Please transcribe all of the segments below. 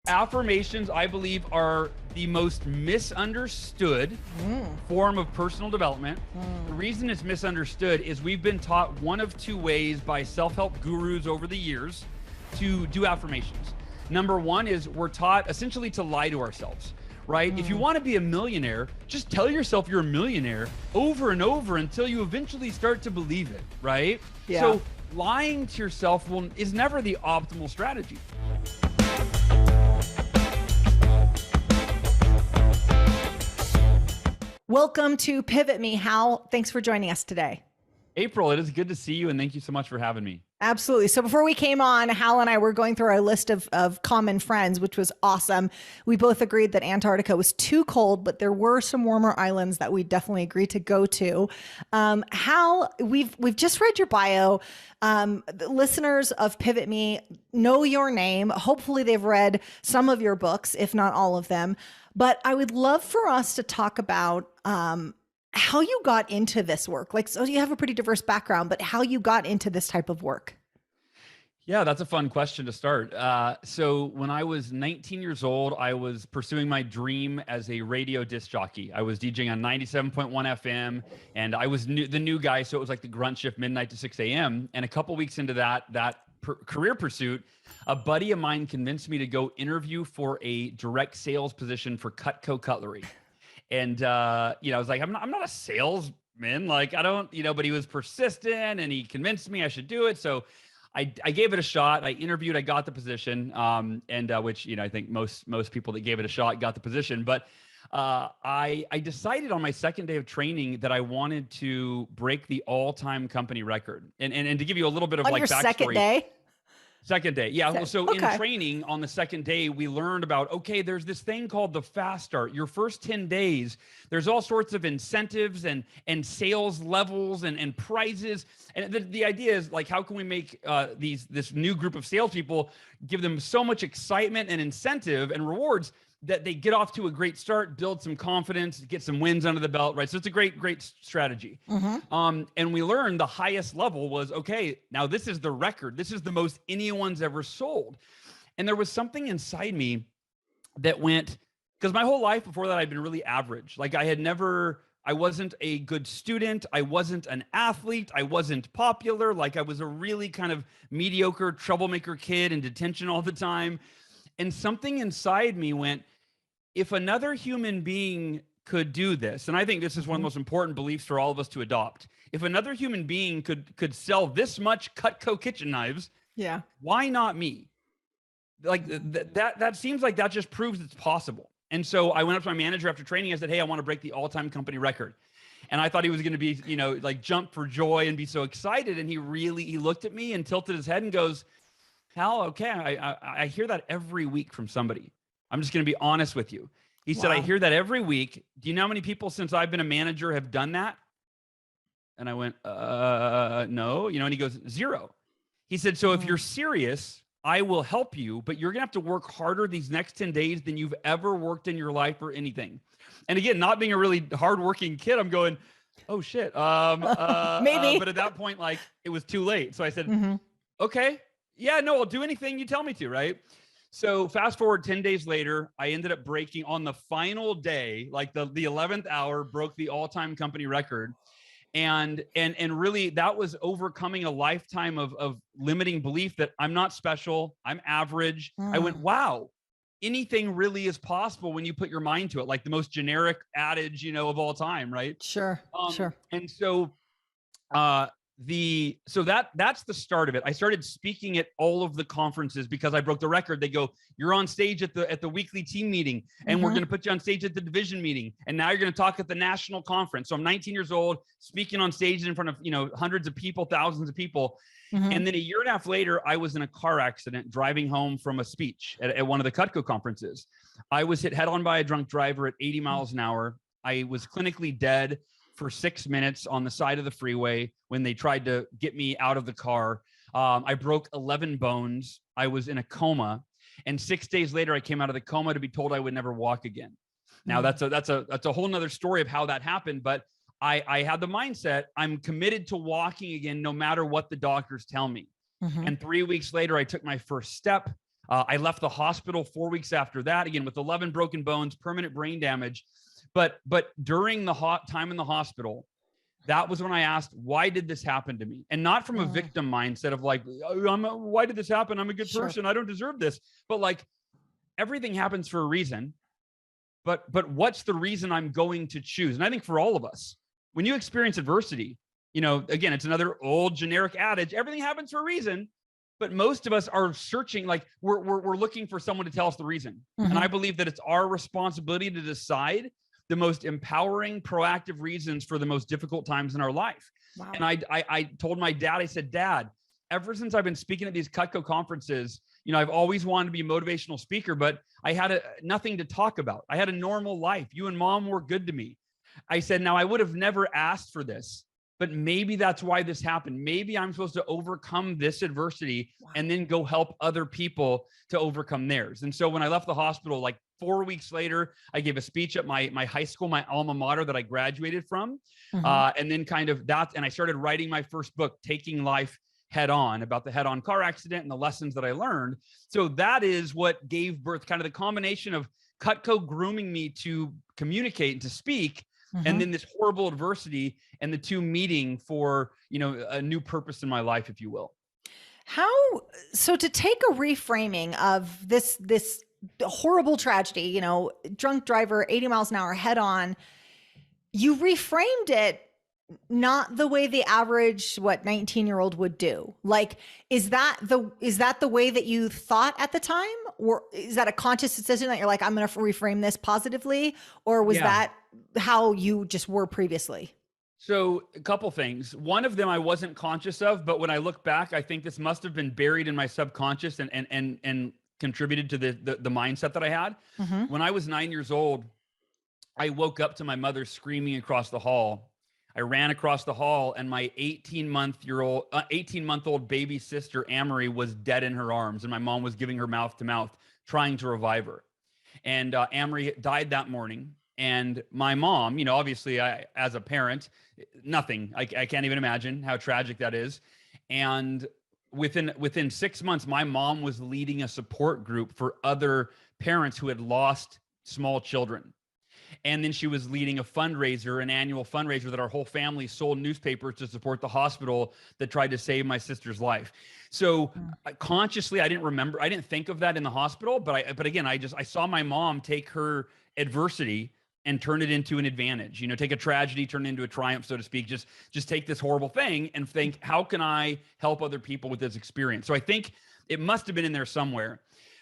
Affirmations, I believe, are the most misunderstood form of personal development. The reason it's misunderstood is we've been taught one of two ways by self-help gurus over the years to do affirmations. Number one is we're taught essentially to lie to ourselves, right? If you want to be a millionaire, just tell yourself you're a millionaire over and over until you eventually start to believe it, right? Yeah. So lying to yourself is never the optimal strategy. Welcome to PivotMe, Hal. Thanks for joining us today. April, it is good to see you, and thank you so much for having me. Absolutely. So before we came on, Hal and I were going through our list of common friends, which was awesome. We both agreed that Antarctica was too cold, but there were some warmer islands that we definitely agreed to go to. Hal, we've just read your bio. The listeners of PivotMe know your name. Hopefully they've read some of your books, if not all of them. But I would love for us to talk about how you got into this work. Like, so you have a pretty diverse background, but how you got into this type of work. Yeah, that's a fun question to start. So when I was 19 years old, I was pursuing my dream as a radio disc jockey. I was DJing on 97.1 FM, and I was the new guy. So it was like the grunt shift, midnight to 6 a.m. And a couple weeks into that career pursuit, a buddy of mine convinced me to go interview for a direct sales position for Cutco Cutlery. And, I was like, I'm not a salesman. Like, I don't, but he was persistent and he convinced me I should do it. So I gave it a shot. I interviewed, I got the position. Which, I think most people that gave it a shot got the position. But I decided on my second day of training that I wanted to break the all-time company record. And to give you a little bit of On like your backstory. Second day? Second day. Yeah. Well, so Okay. in training on the second day, we learned about, okay, there's this thing called the fast start. Your first 10 days, there's all sorts of incentives and sales levels and prizes. And the idea is like, how can we make this new group of salespeople, give them so much excitement and incentive and rewards that they get off to a great start, build some confidence, get some wins under the belt, right? So it's a great strategy. And we learned the highest level was, okay, now this is the record. This is the most anyone's ever sold. And there was something inside me that went, because my whole life before that, I'd been really average. Like I wasn't a good student. I wasn't an athlete. I wasn't popular. Like I was a really kind of mediocre troublemaker kid in detention all the time. And something inside me went, if another human being could do this, and I think this is one of the most important beliefs for all of us to adopt. If another human being could sell this much Cutco kitchen knives, Yeah. why not me? Like that seems like that just proves it's possible. And so I went up to my manager after training. I said, hey, I want to break the all-time company record. And I thought he was going to be, like jump for joy and be so excited. And he looked at me and tilted his head and goes, Hal, okay, I hear that every week from somebody. I'm just going to be honest with you. He said, I hear that every week. Do you know how many people since I've been a manager have done that? And I went, no, and he goes, 0. He said, so if you're serious, I will help you, but you're going to have to work harder these next 10 days than you've ever worked in your life or anything. And again, not being a really hardworking kid, I'm going, oh shit. Maybe. But at that point, like it was too late. So I said, okay. Yeah, no, I'll do anything you tell me to, right? So fast forward 10 days later, I ended up breaking on the final day, like the 11th hour, broke the all-time company record. And really that was overcoming a lifetime of limiting belief that I'm not special, I'm average. I went, wow, anything really is possible when you put your mind to it, like the most generic adage, of all time, right? Sure. Sure. And so that's the start of it. I started speaking at all of the conferences because I broke the record. They go, you're on stage at the weekly team meeting, and we're going to put you on stage at the division meeting. And now you're going to talk at the national conference. So I'm 19 years old, speaking on stage in front of, hundreds of people, thousands of people. And then a year and a half later, I was in a car accident driving home from a speech at one of the Cutco conferences. I was hit head on by a drunk driver at 80 miles an hour. I was clinically dead for 6 minutes on the side of the freeway when they tried to get me out of the car. I broke 11 bones. I was in a coma. And 6 days later, I came out of the coma to be told I would never walk again. Now that's a whole nother story of how that happened. But I had the mindset, I'm committed to walking again, no matter what the doctors tell me. And 3 weeks later, I took my first step. I left the hospital 4 weeks after that, again, with 11 broken bones, permanent brain damage. But during the time in the hospital, that was when I asked, why did this happen to me? And not from a victim mindset of like, why did this happen? I'm a good person. I don't deserve this. But like, everything happens for a reason. But what's the reason I'm going to choose? And I think for all of us, when you experience adversity, again, it's another old generic adage, everything happens for a reason. But most of us are searching, like we're looking for someone to tell us the reason. And I believe that it's our responsibility to decide the most empowering, proactive reasons for the most difficult times in our life. Wow. And I told my dad, I said, Dad, ever since I've been speaking at these Cutco conferences, I've always wanted to be a motivational speaker, but I had nothing to talk about. I had a normal life. You and Mom were good to me. I said, now I would have never asked for this, but maybe that's why this happened. Maybe I'm supposed to overcome this adversity and then go help other people to overcome theirs. And so when I left the hospital, like 4 weeks later, I gave a speech at my high school, my alma mater that I graduated from. And then and I started writing my first book, Taking Life Head On, about the head-on car accident and the lessons that I learned. So that is what gave birth, kind of the combination of Cutco grooming me to communicate and to speak, and then this horrible adversity and the two meeting for, a new purpose in my life, if you will. So to take a reframing of this horrible tragedy, drunk driver, 80 miles an hour head on, you reframed it not the way the average 19-year-old would do. Like, is that the way that you thought at the time, or is that a conscious decision that you're like, I'm going to reframe this positively, or was that how you just were previously? So a couple things. One of them I wasn't conscious of, but when I look back, I think this must have been buried in my subconscious and contributed to the mindset that I had. When I was 9 years old, I woke up to my mother screaming across the hall. I ran across the hall, and my 18-month-old baby sister, Amory, was dead in her arms, and my mom was giving her mouth to mouth, trying to revive her. And Amory died that morning. And my mom, obviously, as a parent, nothing. I can't even imagine how tragic that is. And within 6 months, my mom was leading a support group for other parents who had lost small children. And then she was leading a fundraiser, an annual fundraiser that our whole family sold newspapers to support the hospital that tried to save my sister's life. So consciously, I didn't think of that in the hospital, but again, I saw my mom take her adversity and turn it into an advantage, take a tragedy, turn it into a triumph, so to speak. Just take this horrible thing and think, how can I help other people with this experience? So I think it must have been in there somewhere.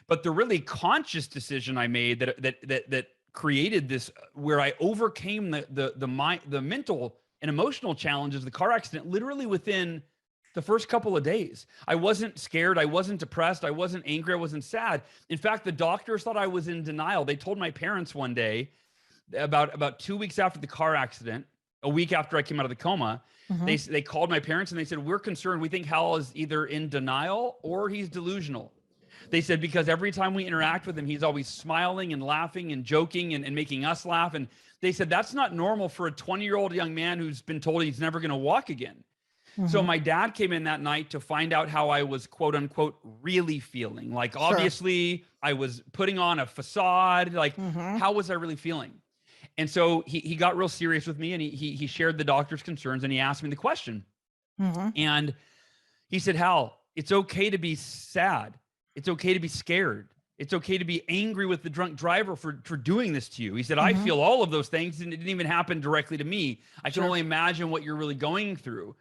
But the really conscious decision I made that created this, where I overcame the mental and emotional challenges of the car accident, literally within the first couple of days. I wasn't scared. I wasn't depressed. I wasn't angry. I wasn't sad. In fact, the doctors thought I was in denial. They told my parents one day, about 2 weeks after the car accident, a week after I came out of the coma, they called my parents and they said, we're concerned. We think Hal is either in denial or he's delusional. They said, because every time we interact with him, he's always smiling and laughing and joking and making us laugh. And they said, that's not normal for a 20-year-old young man who's been told he's never going to walk again. So my dad came in that night to find out how I was, quote unquote, really feeling. Like, obviously I was putting on a facade. Like, how was I really feeling? And so he got real serious with me, and he shared the doctor's concerns, and he asked me the question. And he said, Hal, it's okay to be sad. It's okay to be scared. It's okay to be angry with the drunk driver for doing this to you. He said, I feel all of those things, and it didn't even happen directly to me. I can only imagine what you're really going through.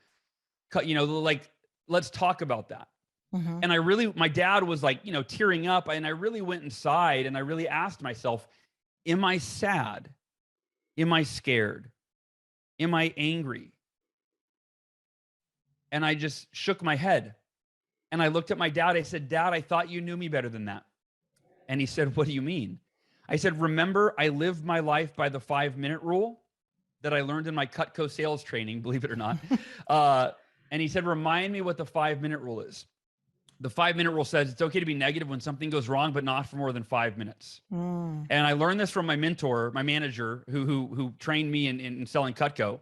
Like, let's talk about that. And my dad was like, tearing up, and I really went inside and I really asked myself, am I sad? Am I scared? Am I angry? And I just shook my head. And I looked at my dad. I said, Dad, I thought you knew me better than that. And he said, what do you mean? I said, remember, I lived my life by the 5-minute rule that I learned in my Cutco sales training, believe it or not. And he said, remind me what the 5-minute rule is. The 5-minute rule says it's okay to be negative when something goes wrong, but not for more than 5 minutes. And I learned this from my mentor, my manager, who trained me in selling Cutco.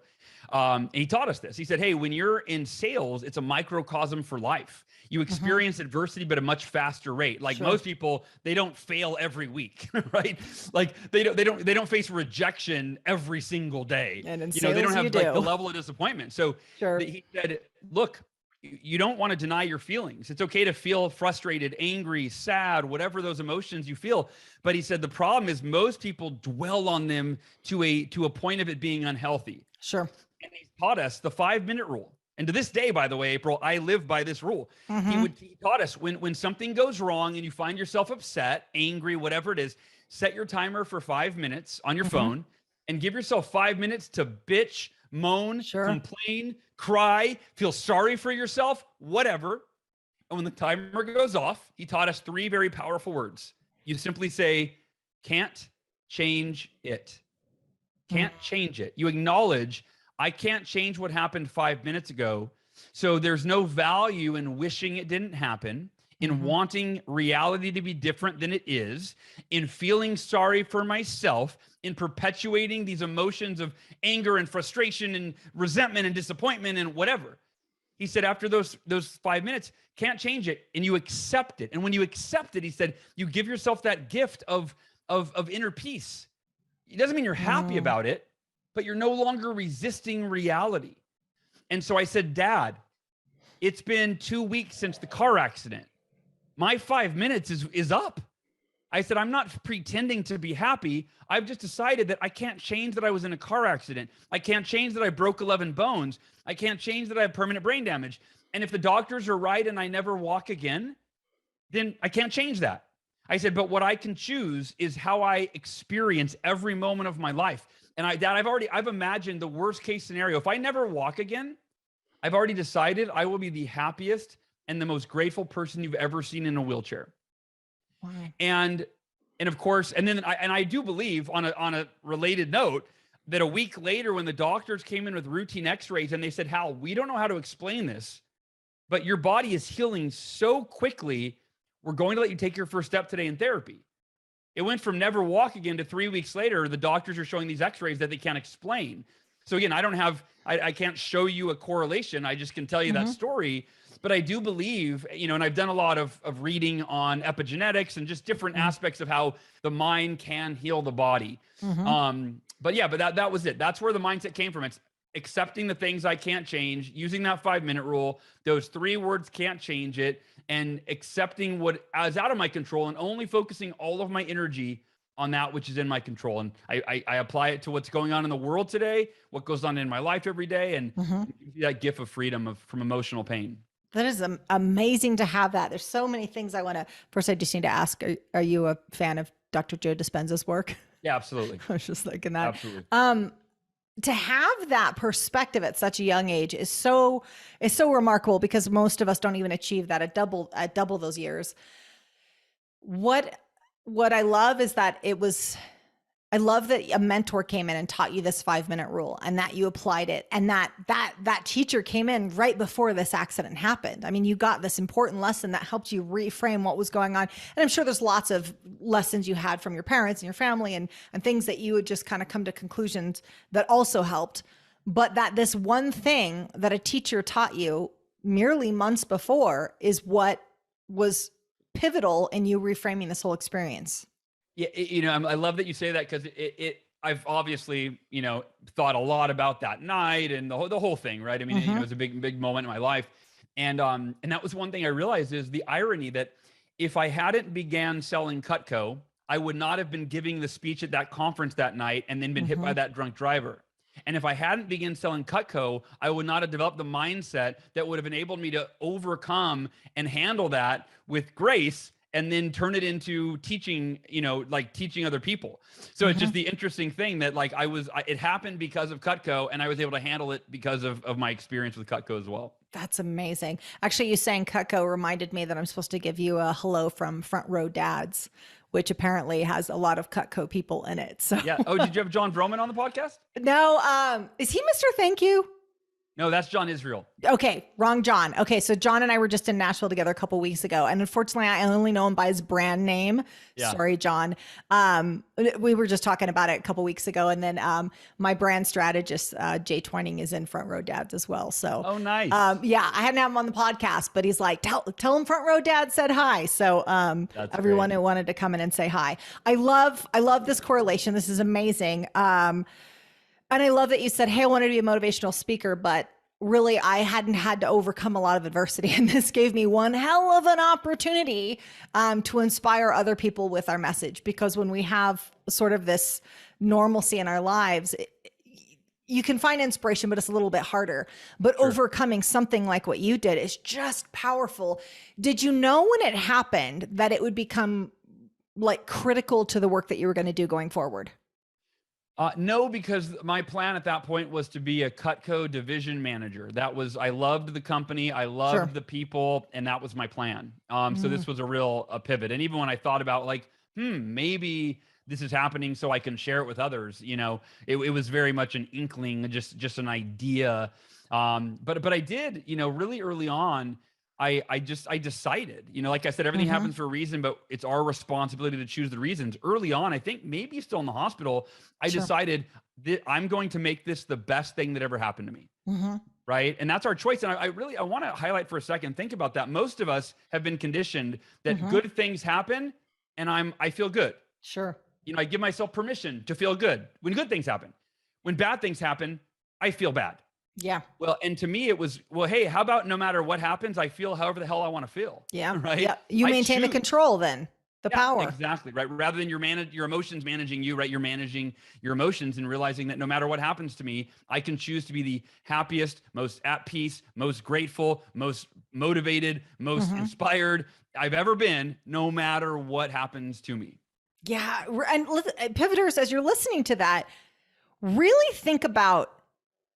And he taught us this. He said, hey, when you're in sales, it's a microcosm for life. You experience adversity, but at a much faster rate. Like most people, they don't fail every week, right? Like they don't face rejection every single day. And in they don't sales, have you like do. the level of disappointment. So he said, look, you don't want to deny your feelings. It's okay to feel frustrated, angry, sad, whatever those emotions you feel. But he said the problem is most people dwell on them to a point of it being unhealthy. Sure. And he taught us the 5-minute rule. And to this day, by the way, April, I live by this rule. He taught us when something goes wrong and you find yourself upset, angry, whatever it is, set your timer for 5 minutes on your phone and give yourself 5 minutes to bitch, moan, complain, cry, feel sorry for yourself, whatever. And when the timer goes off, he taught us 3 very powerful words. You simply say, can't change it. Can't change it. You acknowledge, I can't change what happened 5 minutes ago. So there's no value in wishing it didn't happen, in wanting reality to be different than it is, in feeling sorry for myself, in perpetuating these emotions of anger and frustration and resentment and disappointment and whatever. He said, after those 5 minutes, can't change it. And you accept it. And when you accept it, he said, you give yourself that gift of inner peace. It doesn't mean you're happy about it, but you're no longer resisting reality. And so I said, Dad, it's been 2 weeks since the car accident. My 5 minutes is up. I said, I'm not pretending to be happy. I've just decided that I can't change that I was in a car accident. I can't change that I broke 11 bones. I can't change that I have permanent brain damage. And if the doctors are right and I never walk again, then I can't change that. I said, but what I can choose is how I experience every moment of my life. And Dad, I've imagined the worst case scenario. If I never walk again, I've already decided I will be the happiest and the most grateful person you've ever seen in a wheelchair. Wow. And of course, and then I do believe on a related note that a week later, when the doctors came in with routine x-rays and they said, Hal, we don't know how to explain this, but your body is healing so quickly. We're going to let you take your first step today in therapy. It went from never walk again to 3 weeks later, the doctors are showing these x-rays that they can't explain. So again, I can't show you a correlation. I just can tell you that story. But I do believe, and I've done a lot of reading on epigenetics and just different aspects of how the mind can heal the body. But that was it. That's where the mindset came from. It's accepting the things I can't change, using that 5-minute rule, those 3 words, can't change it, and accepting what is out of my control and only focusing all of my energy on that which is in my control. And I apply it to what's going on in the world today, what goes on in my life every day, and that gift of freedom from emotional pain. That is amazing to have that. There's so many things I want to, first I just need to ask, are you a fan of Dr. Joe Dispenza's work? Yeah, absolutely. I was just thinking that. Absolutely. To have that perspective at such a young age is so remarkable, because most of us don't even achieve that at double those years. What I love is that I love that a mentor came in and taught you this 5-minute rule and that you applied it. And that teacher came in right before this accident happened. I mean, you got this important lesson that helped you reframe what was going on. And I'm sure there's lots of lessons you had from your parents and your family and things that you would just kind of come to conclusions that also helped. But that this one thing that a teacher taught you merely months before is what was pivotal in you reframing this whole experience. Yeah, I love that you say that, because I've obviously, thought a lot about that night and the whole thing, right? I mean, it was a big moment in my life. And that was one thing I realized, is the irony that if I hadn't began selling Cutco, I would not have been giving the speech at that conference that night and then been hit by that drunk driver. And if I hadn't begun selling Cutco, I would not have developed the mindset that would have enabled me to overcome and handle that with grace, and then turn it into teaching, teaching other people. So it's just the interesting thing that it happened because of Cutco, and I was able to handle it because of my experience with Cutco as well. That's amazing. Actually, you saying Cutco reminded me that I'm supposed to give you a hello from Front Row Dads, which apparently has a lot of Cutco people in it. So yeah. Oh, did you have John Vroman on the podcast? No. Is he Mr. Thank You? No, that's John Israel. Okay, wrong John. Okay, so John and I were just in Nashville together a couple weeks ago, and unfortunately, I only know him by his brand name. Yeah. Sorry, John. We were just talking about it a couple weeks ago, and then my brand strategist, Jay Twining, is in Front Row Dads as well. So, Oh, nice. yeah, I hadn't had him on the podcast, but he's like, tell him Front Row Dad said hi. So, everyone who wanted to come in and say hi. I love this correlation. This is amazing. And I love that you said, hey, I wanted to be a motivational speaker, but really I hadn't had to overcome a lot of adversity. And this gave me one hell of an opportunity to inspire other people with our message. Because when we have sort of this normalcy in our lives, you can find inspiration, but it's a little bit harder. But sure, overcoming something like what you did is just powerful. Did you know when it happened that it would become like critical to the work that you were going to do going forward? No, because my plan at that point was to be a Cutco division manager. I loved the company. I loved the people, and that was my plan. So this was a pivot. And even when I thought about like, maybe this is happening so I can share it with others, it was very much an inkling, just an idea. But I did, really early on, I decided, like I said, everything happens for a reason, but it's our responsibility to choose the reasons. Early on, I think maybe still in the hospital, I decided that I'm going to make this the best thing that ever happened to me. Right. And that's our choice. And I want to highlight for a second, think about that. Most of us have been conditioned that good things happen and I feel good. Sure. I give myself permission to feel good when good things happen. When bad things happen, I feel bad. Yeah. Well, and to me, it was, well, hey, how about no matter what happens, I feel however the hell I want to feel. Yeah. Right. Yeah. You maintain the control then, the power. Exactly. Right. Rather than your emotions managing you, right. You're managing your emotions and realizing that no matter what happens to me, I can choose to be the happiest, most at peace, most grateful, most motivated, most inspired I've ever been, no matter what happens to me. Yeah. And pivoters, as you're listening to that, really think about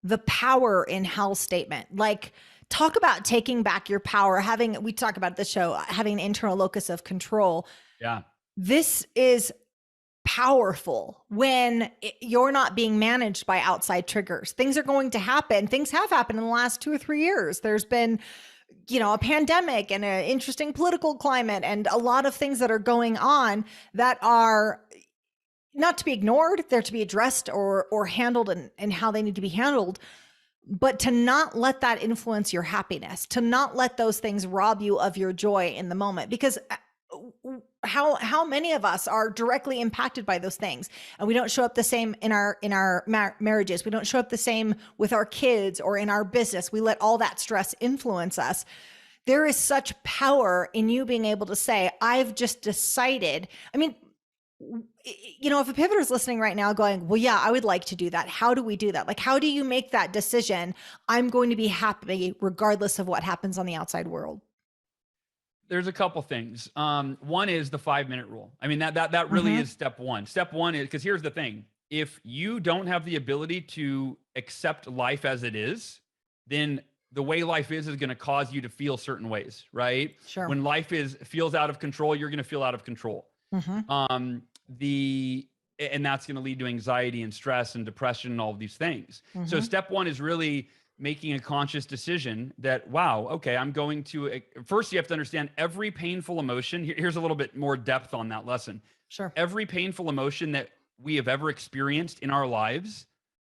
the power in Hal's statement. Like, talk about taking back your power, we talk about the show, having an internal locus of control. Yeah. This is powerful when you're not being managed by outside triggers. Things are going to happen. Things have happened in the last 2 or 3 years. There's been, a pandemic and an interesting political climate and a lot of things that are going on that are not to be ignored. They're to be addressed or handled and how they need to be handled, but to not let that influence your happiness, to not let those things rob you of your joy in the moment, because how many of us are directly impacted by those things, and we don't show up the same in our marriages. We don't show up the same with our kids or in our business. We let all that stress influence us. There is such power in you being able to say, I've just decided. I mean, if a pivoter is listening right now going, well, yeah, I would like to do that. How do we do that? Like, how do you make that decision? I'm going to be happy regardless of what happens on the outside world. There's a couple things. One is the 5-minute rule. I mean, that really is step one. Step one is, because here's the thing. If you don't have the ability to accept life as it is, then the way life is going to cause you to feel certain ways, right? Sure. When life feels out of control, you're going to feel out of control. And that's going to lead to anxiety and stress and depression and all of these things. So step one is really making a conscious decision that, wow, okay, I'm going to, first you have to understand every painful emotion. Here's a little bit more depth on that lesson. Sure. Every painful emotion that we have ever experienced in our lives,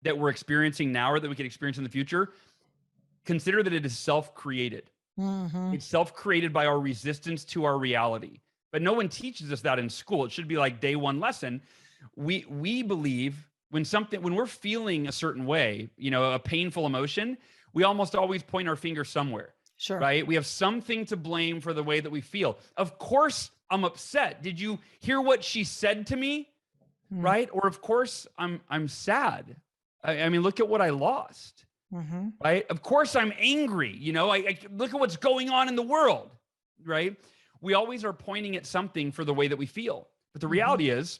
that we're experiencing now or that we could experience in the future, consider that it is self-created. It's self-created by our resistance to our reality. But no one teaches us that in school. It should be like day one lesson. We believe when we're feeling a certain way, a painful emotion, we almost always point our finger somewhere. Sure. Right? We have something to blame for the way that we feel. Of course, I'm upset. Did you hear what she said to me? Right? Or of course, I'm sad. I mean, look at what I lost. Right? Of course, I'm angry. I look at what's going on in the world. Right? We always are pointing at something for the way that we feel. But the reality is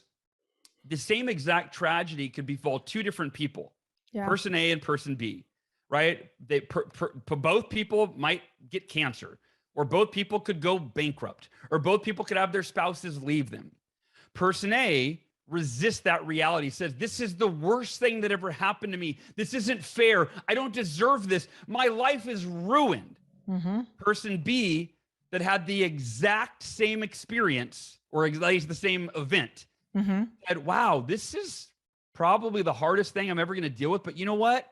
the same exact tragedy could befall two different people, person A and person B, right? Both people might get cancer, or both people could go bankrupt, or both people could have their spouses leave them. Person A resists that reality, says, this is the worst thing that ever happened to me. This isn't fair. I don't deserve this. My life is ruined. Person B that had the exact same experience, or at least the same event, said, wow, this is probably the hardest thing I'm ever going to deal with. But you know what?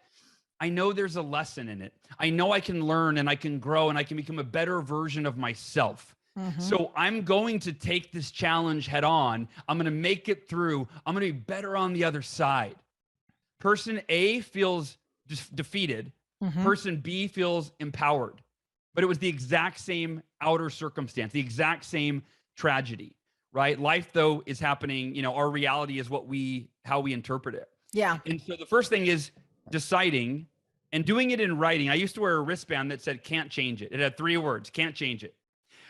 I know there's a lesson in it. I know I can learn and I can grow and I can become a better version of myself. So I'm going to take this challenge head on. I'm going to make it through. I'm going to be better on the other side. Person A feels defeated. Person B feels empowered. But it was the exact same outer circumstance, the exact same tragedy, right? Life, though, is happening. You know, our reality is how we interpret it. Yeah. And so the first thing is deciding and doing it in writing. I used to wear a wristband that said, can't change it. It had 3 words, can't change it.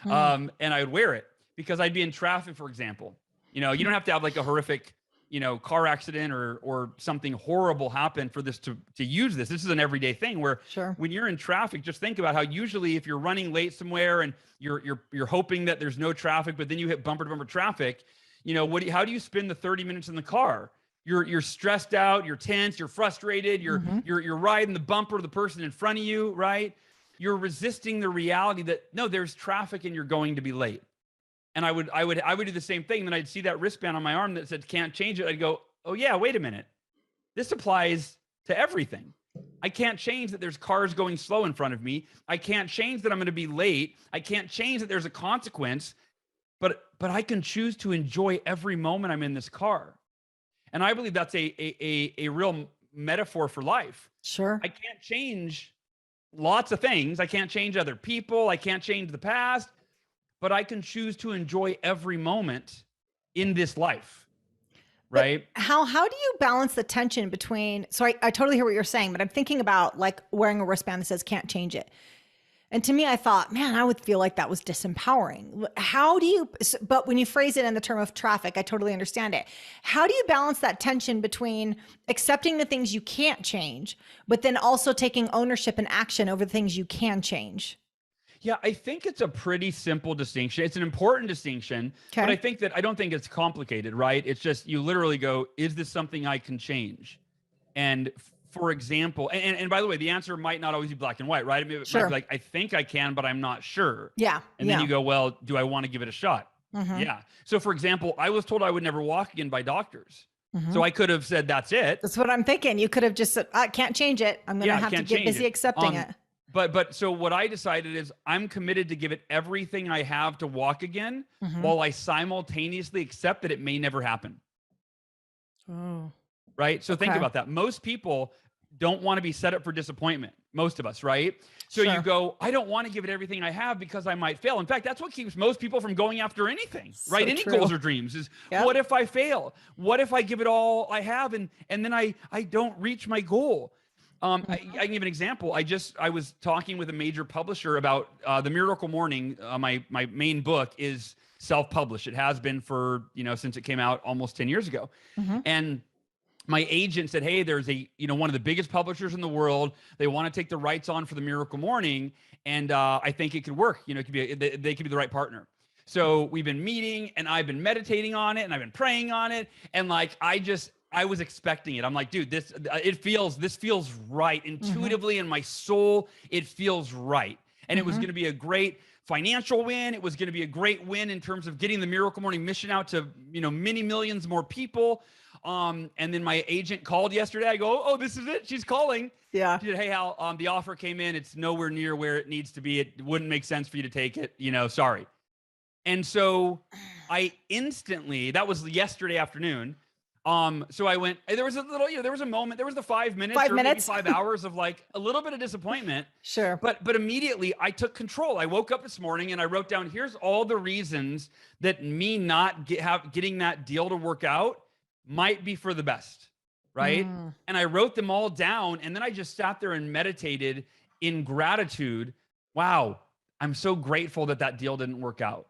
And I would wear it because I'd be in traffic, for example. You know, you don't have to have like a horrific, you know, car accident or something horrible happen for this to use this. This is an everyday thing where when you're in traffic, just think about how usually if you're running late somewhere and you're hoping that there's no traffic, but then you hit bumper to bumper traffic, you know, how do you spend the 30 minutes in the car? You're stressed out, you're tense, you're frustrated, you're riding the bumper of the person in front of you, right? You're resisting the reality that no, there's traffic and you're going to be late. And I would do the same thing. Then I'd see that wristband on my arm that said, can't change it. I'd go, oh yeah, wait a minute. This applies to everything. I can't change that there's cars going slow in front of me. I can't change that I'm going to be late. I can't change that there's a consequence, but I can choose to enjoy every moment I'm in this car. And I believe that's a real metaphor for life. Sure. I can't change lots of things. I can't change other people. I can't change the past, but I can choose to enjoy every moment in this life. Right? But how do you balance the tension between, so I totally hear what you're saying, but I'm thinking about like wearing a wristband that says can't change it. And to me, I thought, man, I would feel like that was disempowering. How do you, but when you phrase it in the term of traffic, I totally understand it. How do you balance that tension between accepting the things you can't change, but then also taking ownership and action over the things you can change? Yeah, I think it's a pretty simple distinction. It's an important distinction, but I don't think it's complicated, right? It's just, you literally go, is this something I can change? And for example, and by the way, the answer might not always be black and white, right? I mean, it might be like, I think I can, but I'm not sure. Yeah. And then you go, well, do I want to give it a shot? Yeah. So for example, I was told I would never walk again by doctors. So I could have said, that's it. That's what I'm thinking. You could have just said, I can't change it. I'm going to have to get busy accepting it. But so what I decided is I'm committed to give it everything I have to walk again, while I simultaneously accept that it may never happen. Oh. Right? So think about that. Most people don't want to be set up for disappointment. Most of us, right? So you go, I don't want to give it everything I have because I might fail. In fact, that's what keeps most people from going after anything, right? Any goals or dreams is, what if I fail? What if I give it all I have and then I don't reach my goal? I can give an example. I was talking with a major publisher about The Miracle Morning. My main book is self-published. It has been for, since it came out almost 10 years ago. And my agent said, hey, there's one of the biggest publishers in the world. They want to take the rights on for The Miracle Morning. And I think it could work. It could be, they could be the right partner. So we've been meeting and I've been meditating on it and I've been praying on it. And I was expecting it. I'm like, dude, this feels right intuitively in my soul. It feels right. And it was going to be a great financial win. It was going to be a great win in terms of getting the Miracle Morning mission out to, many millions more people. And then my agent called yesterday. I go, oh, this is it. She's calling. Yeah. She said, hey, Hal, the offer came in. It's nowhere near where it needs to be. It wouldn't make sense for you to take it. Sorry. And so I instantly, that was yesterday afternoon. So I went, there was a little, there was a moment, there was the 5 minutes, maybe 5 hours of like a little bit of disappointment. Sure. But immediately I took control. I woke up this morning and I wrote down, here's all the reasons that me not getting that deal to work out might be for the best. Right. And I wrote them all down. And then I just sat there and meditated in gratitude. Wow. I'm so grateful that deal didn't work out.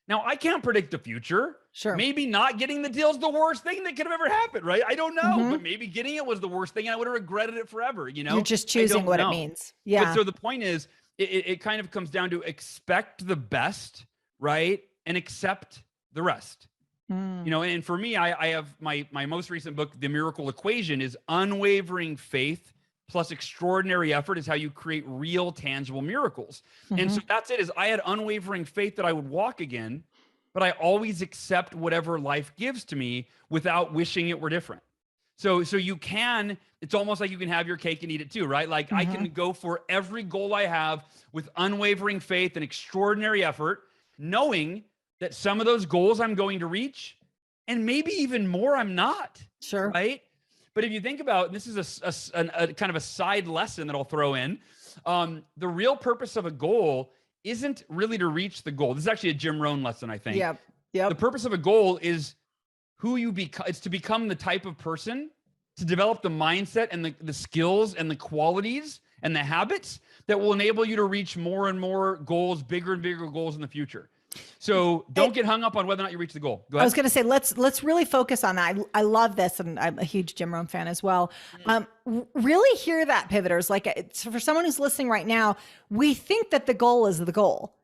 Now, I can't predict the future. Sure. Maybe not getting the deal is the worst thing that could have ever happened, right? I don't know, but maybe getting it was the worst thing and I would have regretted it forever, You're just choosing what it means. Yeah. But so the point is, it kind of comes down to expect the best, right? And accept the rest. You know, and for me, I have my most recent book, The Miracle Equation, is unwavering faith plus extraordinary effort is how you create real tangible miracles. And so that's it, is I had unwavering faith that I would walk again, but I always accept whatever life gives to me without wishing it were different. So you can, it's almost like you can have your cake and eat it too, right? Like I can go for every goal I have with unwavering faith and extraordinary effort, knowing that some of those goals I'm going to reach, and maybe even more I'm not. Sure. Right. But if you think about, this is a kind of a side lesson that I'll throw in. The real purpose of a goal isn't really to reach the goal. This is actually a Jim Rohn lesson, I think. Yep. The purpose of a goal is who you become. It's to become the type of person, to develop the mindset and the skills and the qualities and the habits that will enable you to reach more and more goals, bigger and bigger goals in the future. So don't get hung up on whether or not you reach the goal. Go ahead. I was going to say, let's really focus on that. I love this. And I'm a huge Jim Rohn fan as well. Really hear that, pivoters. Like for someone who's listening right now, we think that the goal is the goal.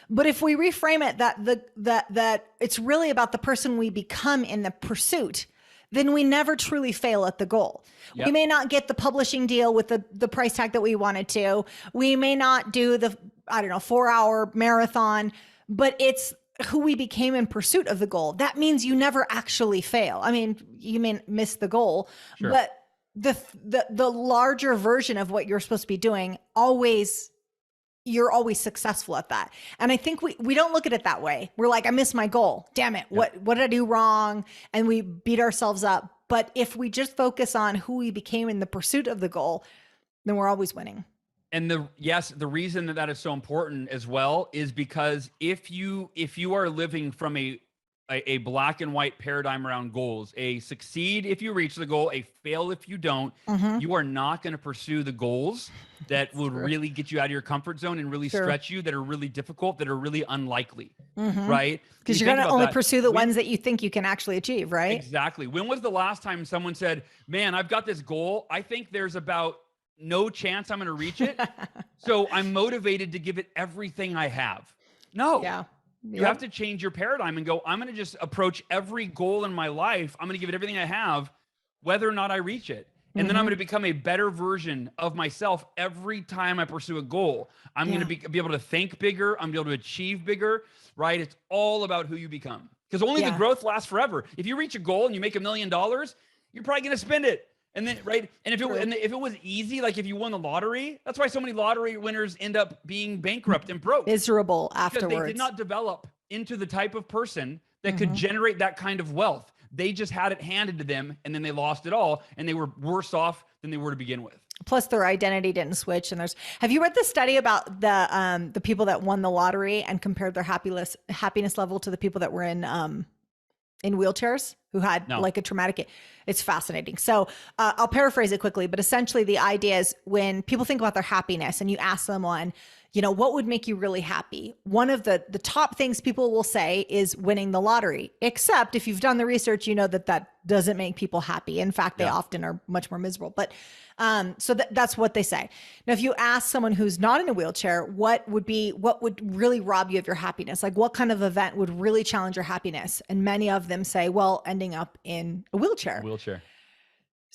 But if we reframe it that it's really about the person we become in the pursuit, then we never truly fail at the goal. Yep. We may not get the publishing deal with the price tag that we wanted to. We may not do the, 4-hour marathon, but it's who we became in pursuit of the goal. That means you never actually fail. I mean, you may miss the goal, sure, but the larger version of what you're supposed to be doing, you're always successful at that. And I think we don't look at it that way. We're like, I missed my goal. Damn it. Yep. What did I do wrong? And we beat ourselves up. But if we just focus on who we became in the pursuit of the goal, then we're always winning. And the reason that is so important as well is because if you are living from a black and white paradigm around goals, a succeed if you reach the goal, a fail if you don't, you are not going to pursue the goals that would really get you out of your comfort zone and really stretch you, that are really difficult, that are really unlikely, right? Because you're going to only pursue the ones that you think you can actually achieve, right? Exactly. When was the last time someone said, man, I've got this goal, I think there's about no chance I'm going to reach it, so I'm motivated to give it everything I have? No. Yeah. You have to change your paradigm and go, I'm going to just approach every goal in my life. I'm going to give it everything I have, whether or not I reach it. And then I'm going to become a better version of myself every time I pursue a goal. I'm going to be able to think bigger. I'm going to be able to achieve bigger, right? It's all about who you become, because only the growth lasts forever. If you reach a goal and you make $1 million, you're probably going to spend it. And then, right. And if it was easy, like if you won the lottery, that's why so many lottery winners end up being bankrupt and broke. Miserable afterwards. Because they did not develop into the type of person that could generate that kind of wealth. They just had it handed to them, and then they lost it all, and they were worse off than they were to begin with. Plus their identity didn't switch. And have you read the study about the people that won the lottery and compared their happiness level to the people that were in wheelchairs who had like a traumatic? It's fascinating. So I'll paraphrase it quickly, but essentially the idea is when people think about their happiness and you ask someone, what would make you really happy? One of the top things people will say is winning the lottery, except if you've done the research, that doesn't make people happy. In fact, they often are much more miserable. But so that's what they say. Now, if you ask someone who's not in a wheelchair, what would really rob you of your happiness? Like what kind of event would really challenge your happiness? And many of them say, well, ending up in a wheelchair.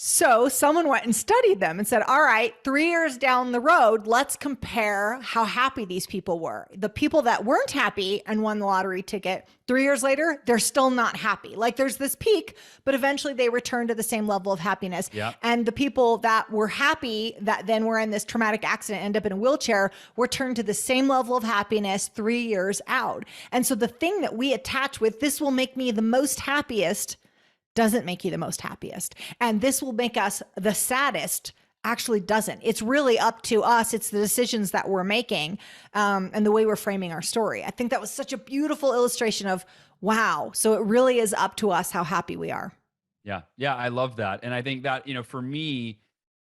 So someone went and studied them and said, all right, 3 years down the road, let's compare how happy these people were. The people that weren't happy and won the lottery ticket, 3 years later, they're still not happy. Like there's this peak, but eventually they return to the same level of happiness. Yeah. And the people that were happy that then were in this traumatic accident, end up in a wheelchair, return to the same level of happiness 3 years out. And so the thing that we attach with, this will make me the most happiest, doesn't make you the most happiest. And this will make us the saddest, actually doesn't. It's really up to us. It's the decisions that we're making and the way we're framing our story. I think that was such a beautiful illustration of, wow. So it really is up to us how happy we are. Yeah. Yeah. I love that. And I think that, for me,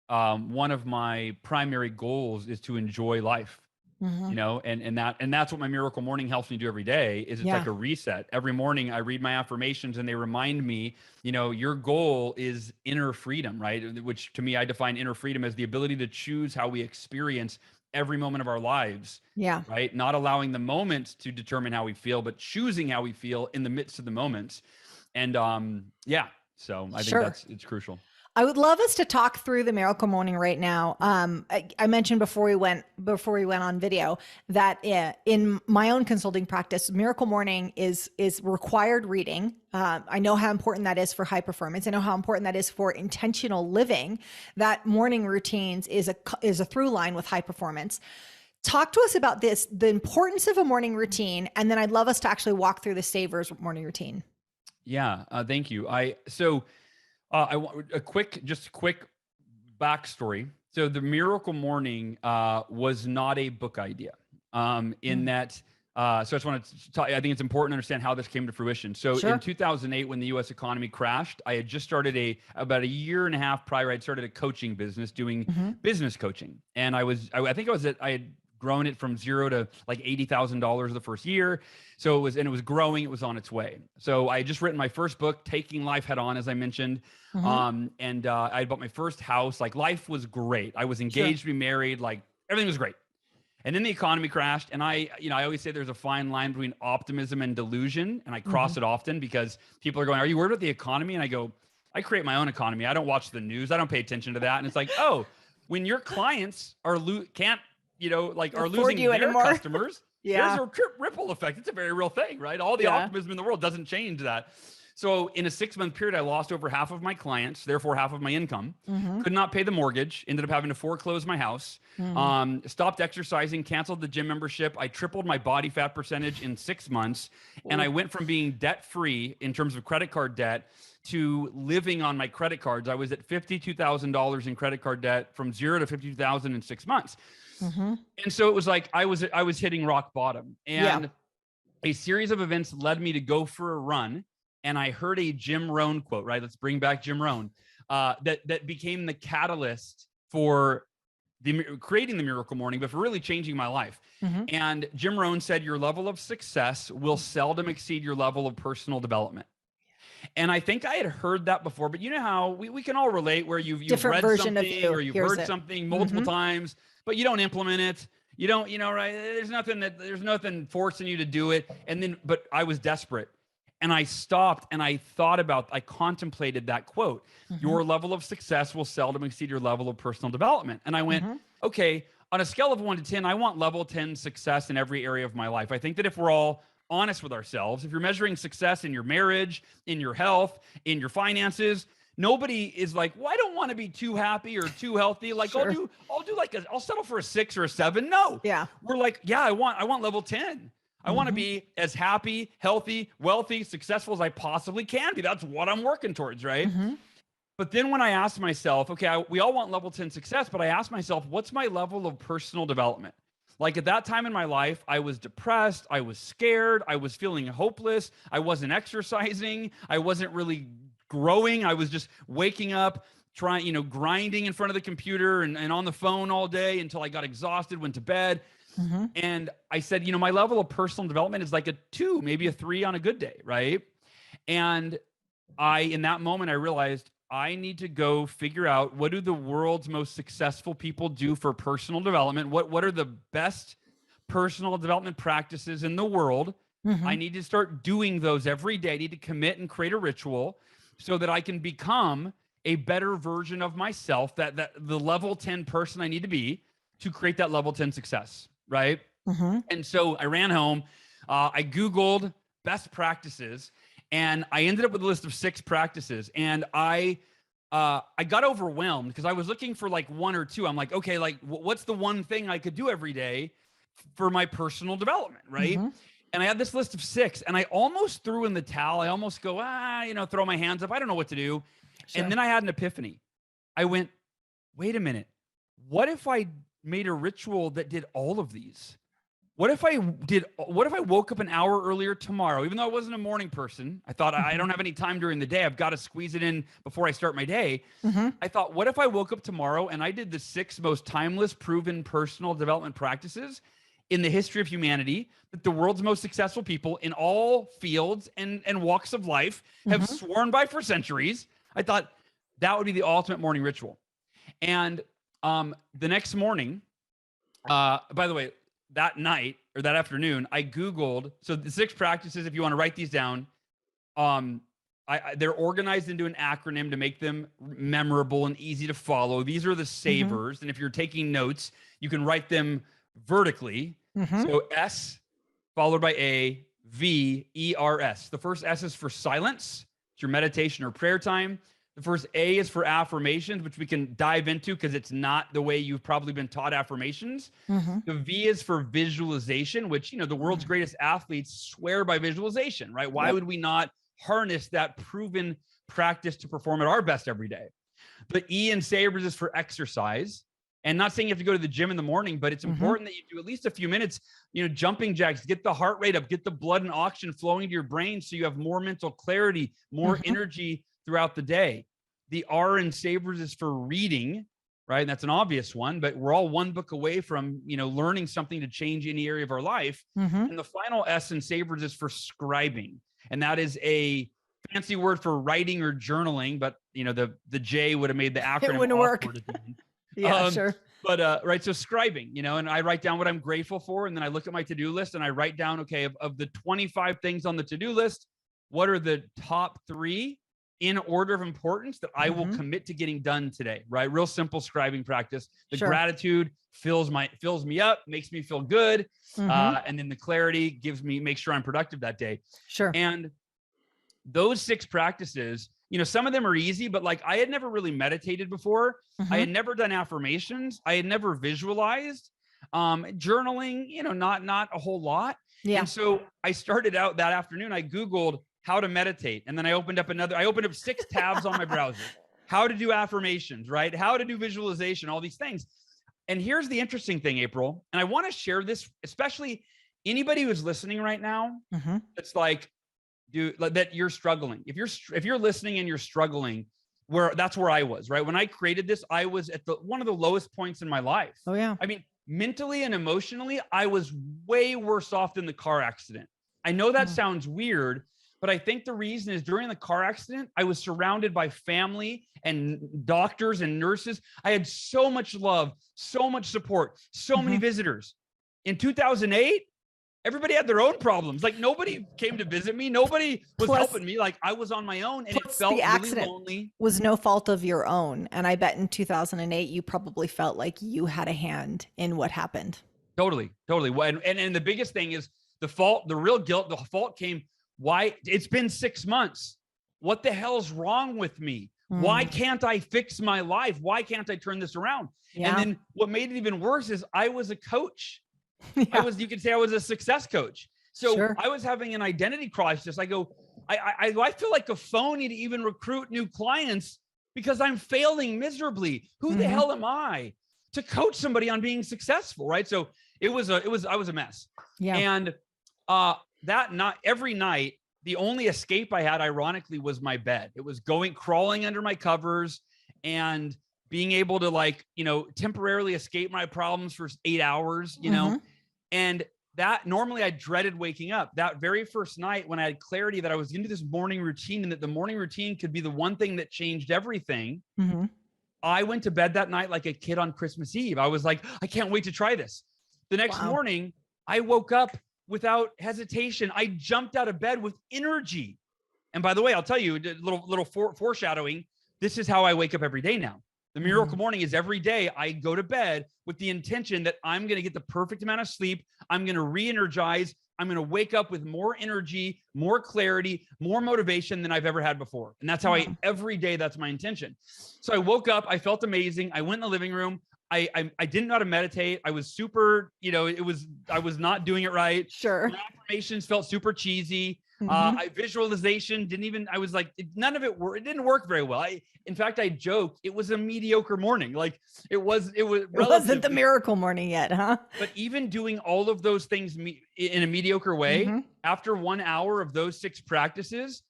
one of my primary goals is to enjoy life. And that's what my Miracle Morning helps me do every day. Is it's like a reset. Every morning I read my affirmations and they remind me, your goal is inner freedom, right? Which to me, I define inner freedom as the ability to choose how we experience every moment of our lives. Yeah. Right. Not allowing the moment to determine how we feel, but choosing how we feel in the midst of the moments. And yeah, so I think it's crucial. I would love us to talk through the miracle morning right now. I mentioned before we went on video that in my own consulting practice, miracle morning is required reading. I know how important that is for high performance. I know how important that is for intentional living. That morning routines is a through line with high performance. Talk to us about this, the importance of a morning routine, and then I'd love us to actually walk through the Savers morning routine. Yeah, thank you. I want a quick backstory. So the Miracle Morning was not a book idea. That, so I just want to talk, I think it's important to understand how this came to fruition. So in 2008, when the U.S. economy crashed, I had just started about a year and a half prior, I'd started a coaching business doing business coaching. And I had grown it from zero to like $80,000 the first year. So it was growing, it was on its way. So I had just written my first book, Taking Life Head On, as I mentioned. I bought my first house. Like, life was great. I was engaged to be married. Like, everything was great. And then the economy crashed. And I always say there's a fine line between optimism and delusion. And I cross it often because people are going, "Are you worried about the economy?" And I go, "I create my own economy. I don't watch the news. I don't pay attention to that." And it's like, oh, when your clients are losing their customers, there's a ripple effect. It's a very real thing, right? All the optimism in the world doesn't change that. So in a 6-month period, I lost over half of my clients, therefore half of my income, could not pay the mortgage, ended up having to foreclose my house, stopped exercising, canceled the gym membership. I tripled my body fat percentage in 6 months. And I went from being debt-free in terms of credit card debt to living on my credit cards. I was at $52,000 in credit card debt from 0 to $52,000 in 6 months. And so it was like I was hitting rock bottom, and a series of events led me to go for a run. And I heard a Jim Rohn quote, right? Let's bring back Jim Rohn, that became the catalyst for creating the Miracle Morning, but for really changing my life. And Jim Rohn said, "Your level of success will seldom exceed your level of personal development." And I think I had heard that before, but you know how we can all relate, where you've read something or you've heard something multiple times, but you don't implement it. You don't, right? There's nothing forcing you to do it. But I was desperate. And I stopped and I contemplated that quote. Your level of success will seldom exceed your level of personal development. And I went, okay, on a scale of 1 to 10, I want level 10 success in every area of my life. I think that if we're all honest with ourselves, if you're measuring success in your marriage, in your health, in your finances, nobody is like, "Well, I don't want to be too happy or too healthy. Like, I'll settle for a 6 or a 7. No. Yeah. We're like, yeah, I want level 10. I want to be as happy, healthy, wealthy, successful as I possibly can be. That's what I'm working towards, right? But then when I asked myself, okay, we all want level 10 success, but I asked myself, what's my level of personal development? Like, at that time in my life, I was depressed, I was scared, I was feeling hopeless, I wasn't exercising, I wasn't really growing, I was just waking up, grinding in front of the computer and on the phone all day until I got exhausted, went to bed. And I said, my level of personal development is like a 2, maybe a 3 on a good day, right? And in that moment, I realized I need to go figure out, what do the world's most successful people do for personal development? What are the best personal development practices in the world? I need to start doing those every day. I need to commit and create a ritual so that I can become a better version of myself, that the level 10 person I need to be to create that level 10 success. Right. And so I ran home, I Googled best practices, and I ended up with a list of 6 practices. And I got overwhelmed because I was looking for like 1 or 2. I'm like, okay, like what's the one thing I could do every day for my personal development? Right. And I had this list of 6, and I almost threw in the towel. I almost go, throw my hands up. I don't know what to do. And then I had an epiphany. I went, wait a minute. What if I made a ritual that did all of these? What if I woke up an hour earlier tomorrow? Even though I wasn't a morning person, I thought, I don't have any time during the day. I've got to squeeze it in before I start my day. I thought, what if I woke up tomorrow and I did the 6 most timeless, proven personal development practices in the history of humanity that the world's most successful people in all fields and walks of life have sworn by for centuries? I thought that would be the ultimate morning ritual. And the next morning, by the way, that night or that afternoon, I Googled, so the 6 practices, if you want to write these down, they're organized into an acronym to make them memorable and easy to follow. These are the savers. And if you're taking notes, you can write them vertically. So S followed by A, V, E, R, S. The first S is for silence. It's your meditation or prayer time. The first A is for affirmations, which we can dive into because it's not the way you've probably been taught affirmations. The V is for visualization, which, you know, the world's greatest athletes swear by visualization, right? Why would we not harness that proven practice to perform at our best every day? The E in Sabres is for exercise. And not saying you have to go to the gym in the morning, but it's important that you do at least a few minutes, you know, jumping jacks, get the heart rate up, get the blood and oxygen flowing to your brain so you have more mental clarity, more energy throughout the day. The R in Sabres is for reading, right? And that's an obvious one, but we're all one book away from, you know, learning something to change any area of our life. And the final S in Sabres is for scribing. And that is a fancy word for writing or journaling, but, you know, the J would have made the acronym It wouldn't work. Yeah, sure. But right, so scribing, you know, and I write down what I'm grateful for, and then I look at my to-do list and I write down, okay, of the 25 things on the to-do list, what are the top 3 in order of importance that I will commit to getting done today, right? Real simple scribing practice. The gratitude fills me up, makes me feel good, and then the clarity makes sure I'm productive that day. Sure. And those 6 practices, you know, some of them are easy, but like I had never really meditated before. I had never done affirmations. I had never visualized, journaling, you know, not a whole lot. And so I started out that afternoon, I Googled how to meditate. And then I opened up 6 tabs on my browser, how to do affirmations, right? How to do visualization, all these things. And here's the interesting thing, April, and I want to share this, especially anybody who's listening right now. It's like, that you're struggling. If you're listening and you're struggling, that's where I was, right? When I created this, I was at one of the lowest points in my life. Oh yeah. I mean, mentally and emotionally, I was way worse off than the car accident. I know that sounds weird, but I think the reason is during the car accident, I was surrounded by family and doctors and nurses. I had so much love, so much support, so many visitors. In 2008, everybody had their own problems. Like nobody came to visit me. Nobody was helping me. Like I was on my own, and it felt really lonely. Was no fault of your own. And I bet in 2008, you probably felt like you had a hand in what happened. Totally. And the biggest thing is the real guilt, the fault came. Why? It's been 6 months. What the hell's wrong with me? Why can't I fix my life? Why can't I turn this around? And then what made it even worse is I was a coach. You could say I was a success coach. So I was having an identity crisis. I go, I feel like a phony to even recruit new clients because I'm failing miserably. Who the hell am I to coach somebody on being successful? Right. So I was a mess. Yeah. And every night, the only escape I had, ironically, was my bed. It was crawling under my covers and being able to, like, you know, temporarily escape my problems for 8 hours, you know. And that normally I dreaded waking up. That very first night when I had clarity that I was into this morning routine and that the morning routine could be the one thing that changed everything, I went to bed that night like a kid on Christmas Eve. I was like, I can't wait to try this. The next morning, I woke up without hesitation. I jumped out of bed with energy. And by the way, I'll tell you a little foreshadowing. This is how I wake up every day now. The miracle morning is every day I go to bed with the intention that I'm going to get the perfect amount of sleep. I'm going to re-energize. I'm going to wake up with more energy, more clarity, more motivation than I've ever had before. And that's how every day, that's my intention. So I woke up, I felt amazing. I went in the living room. I didn't know how to meditate. I was super, you know, I was not doing it right. Sure. My affirmations felt super cheesy. Visualization I was like, none of it worked. It didn't work very well. In fact, I joke, it was a mediocre morning. Like it wasn't the miracle morning yet, huh? But even doing all of those things in a mediocre way, after 1 hour of those 6 practices,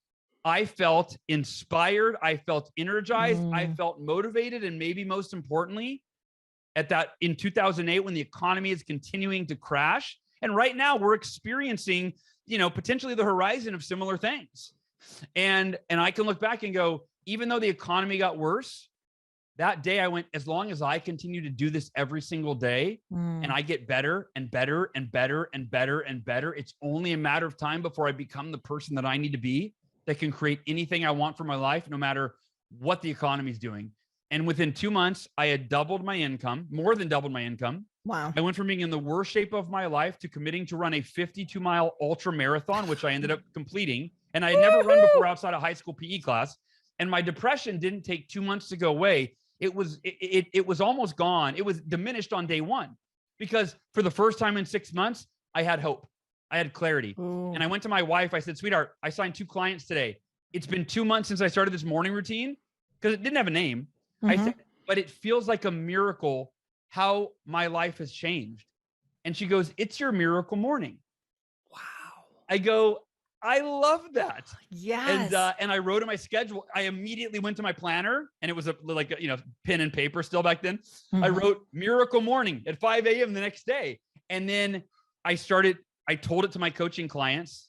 I felt inspired. I felt energized. I felt motivated. And maybe most importantly, in 2008, when the economy is continuing to crash, and right now we're experiencing, you know, potentially the horizon of similar things. And I can look back and go, even though the economy got worse, that day I went, as long as I continue to do this every single day and I get better and better and better and better and better, it's only a matter of time before I become the person that I need to be. that can create anything I want for my life, no matter what the economy is doing. And within 2 months, I had doubled my income, more than doubled my income. Wow. I went from being in the worst shape of my life to committing to run a 52-mile ultra marathon, which I ended up completing. And I had never run before outside of high school PE class. And my depression didn't take 2 months to go away. It was almost gone. It was diminished on day one, because for the first time in 6 months, I had hope. I had clarity. Ooh. And I went to my wife. I said, sweetheart, I signed 2 clients today. It's been 2 months since I started this morning routine, because it didn't have a name. I said, but it feels like a miracle how my life has changed. And she goes, it's your miracle morning. Wow. I go, I love that. Yes. And I wrote in my schedule. I immediately went to my planner, and it was like pen and paper still back then. I wrote miracle morning at 5 a.m. the next day. And then I told it to my coaching clients.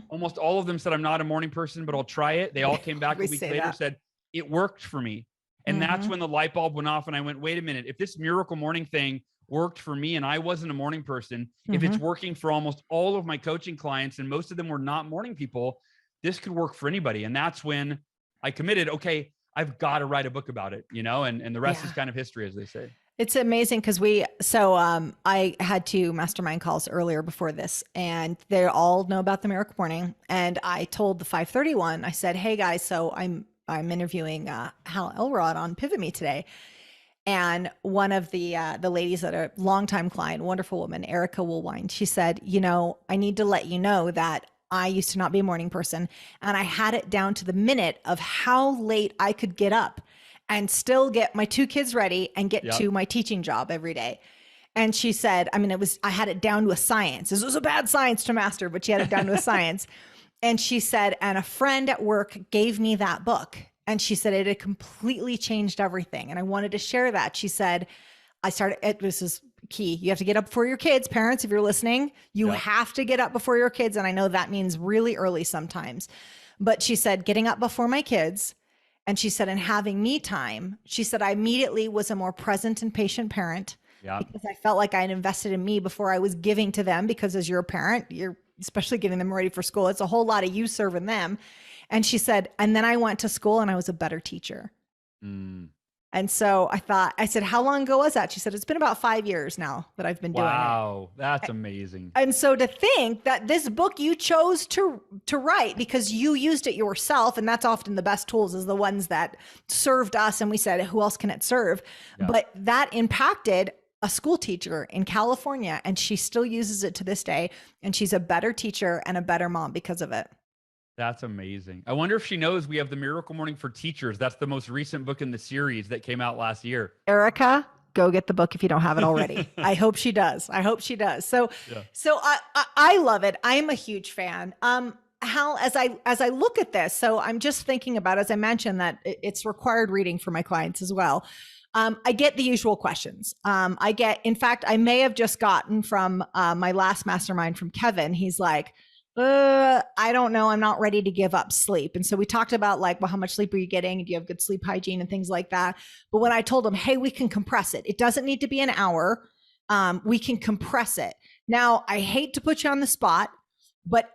Almost all of them said, I'm not a morning person, but I'll try it. They all came back a week later, said it worked for me. And that's when the light bulb went off, and I went, wait a minute, if this miracle morning thing worked for me and I wasn't a morning person, if it's working for almost all of my coaching clients, and most of them were not morning people, this could work for anybody. And that's when I committed, okay, I've got to write a book about it, and the rest is kind of history, as they say. It's amazing because I had 2 mastermind calls earlier before this, and they all know about the miracle morning. And I told the 531, I said, hey guys, so I'm interviewing Hal Elrod on PivotMe today. And one of the ladies that are a longtime client, wonderful woman, Erica Woolwine, she said, I need to let you know that I used to not be a morning person, and I had it down to the minute of how late I could get up and still get my 2 kids ready and get to my teaching job every day. And she said, I had it down to a science. This was a bad science to master, but she had it down to a science. And she said, and a friend at work gave me that book. And she said, it had completely changed everything. And I wanted to share that. She said, this is key. You have to get up before your kids. Parents, if you're listening, you have to get up before your kids. And I know that means really early sometimes. But she said, getting up before my kids. And she said, and having me time, she said, I immediately was a more present and patient parent, because I felt like I had invested in me before I was giving to them, because as you're a parent, you're especially getting them ready for school. It's a whole lot of you serving them. And she said, and then I went to school and I was a better teacher. And so I said, how long ago was that? She said, it's been about 5 years now that I've been doing it. Wow, that's amazing. And so to think that this book you chose to write because you used it yourself, and that's often the best tools, is the ones that served us. And we said, who else can it serve? But that impacted a school teacher in California, and she still uses it to this day. And she's a better teacher and a better mom because of it. That's amazing. I wonder if she knows we have the Miracle Morning for Teachers. That's the most recent book in the series that came out last year. Erica, go get the book if you don't have it already. I hope she does. So I love it. I'm a huge fan. Hal, as I look at this, so I'm just thinking about, as I mentioned, that it's required reading for my clients as well. I get the usual questions. In fact, I may have just gotten from my last mastermind from Kevin. He's like, I don't know. I'm not ready to give up sleep. And so we talked about how much sleep are you getting? Do you have good sleep hygiene and things like that? But when I told him, hey, we can compress it. It doesn't need to be an hour. We can compress it. Now, I hate to put you on the spot, but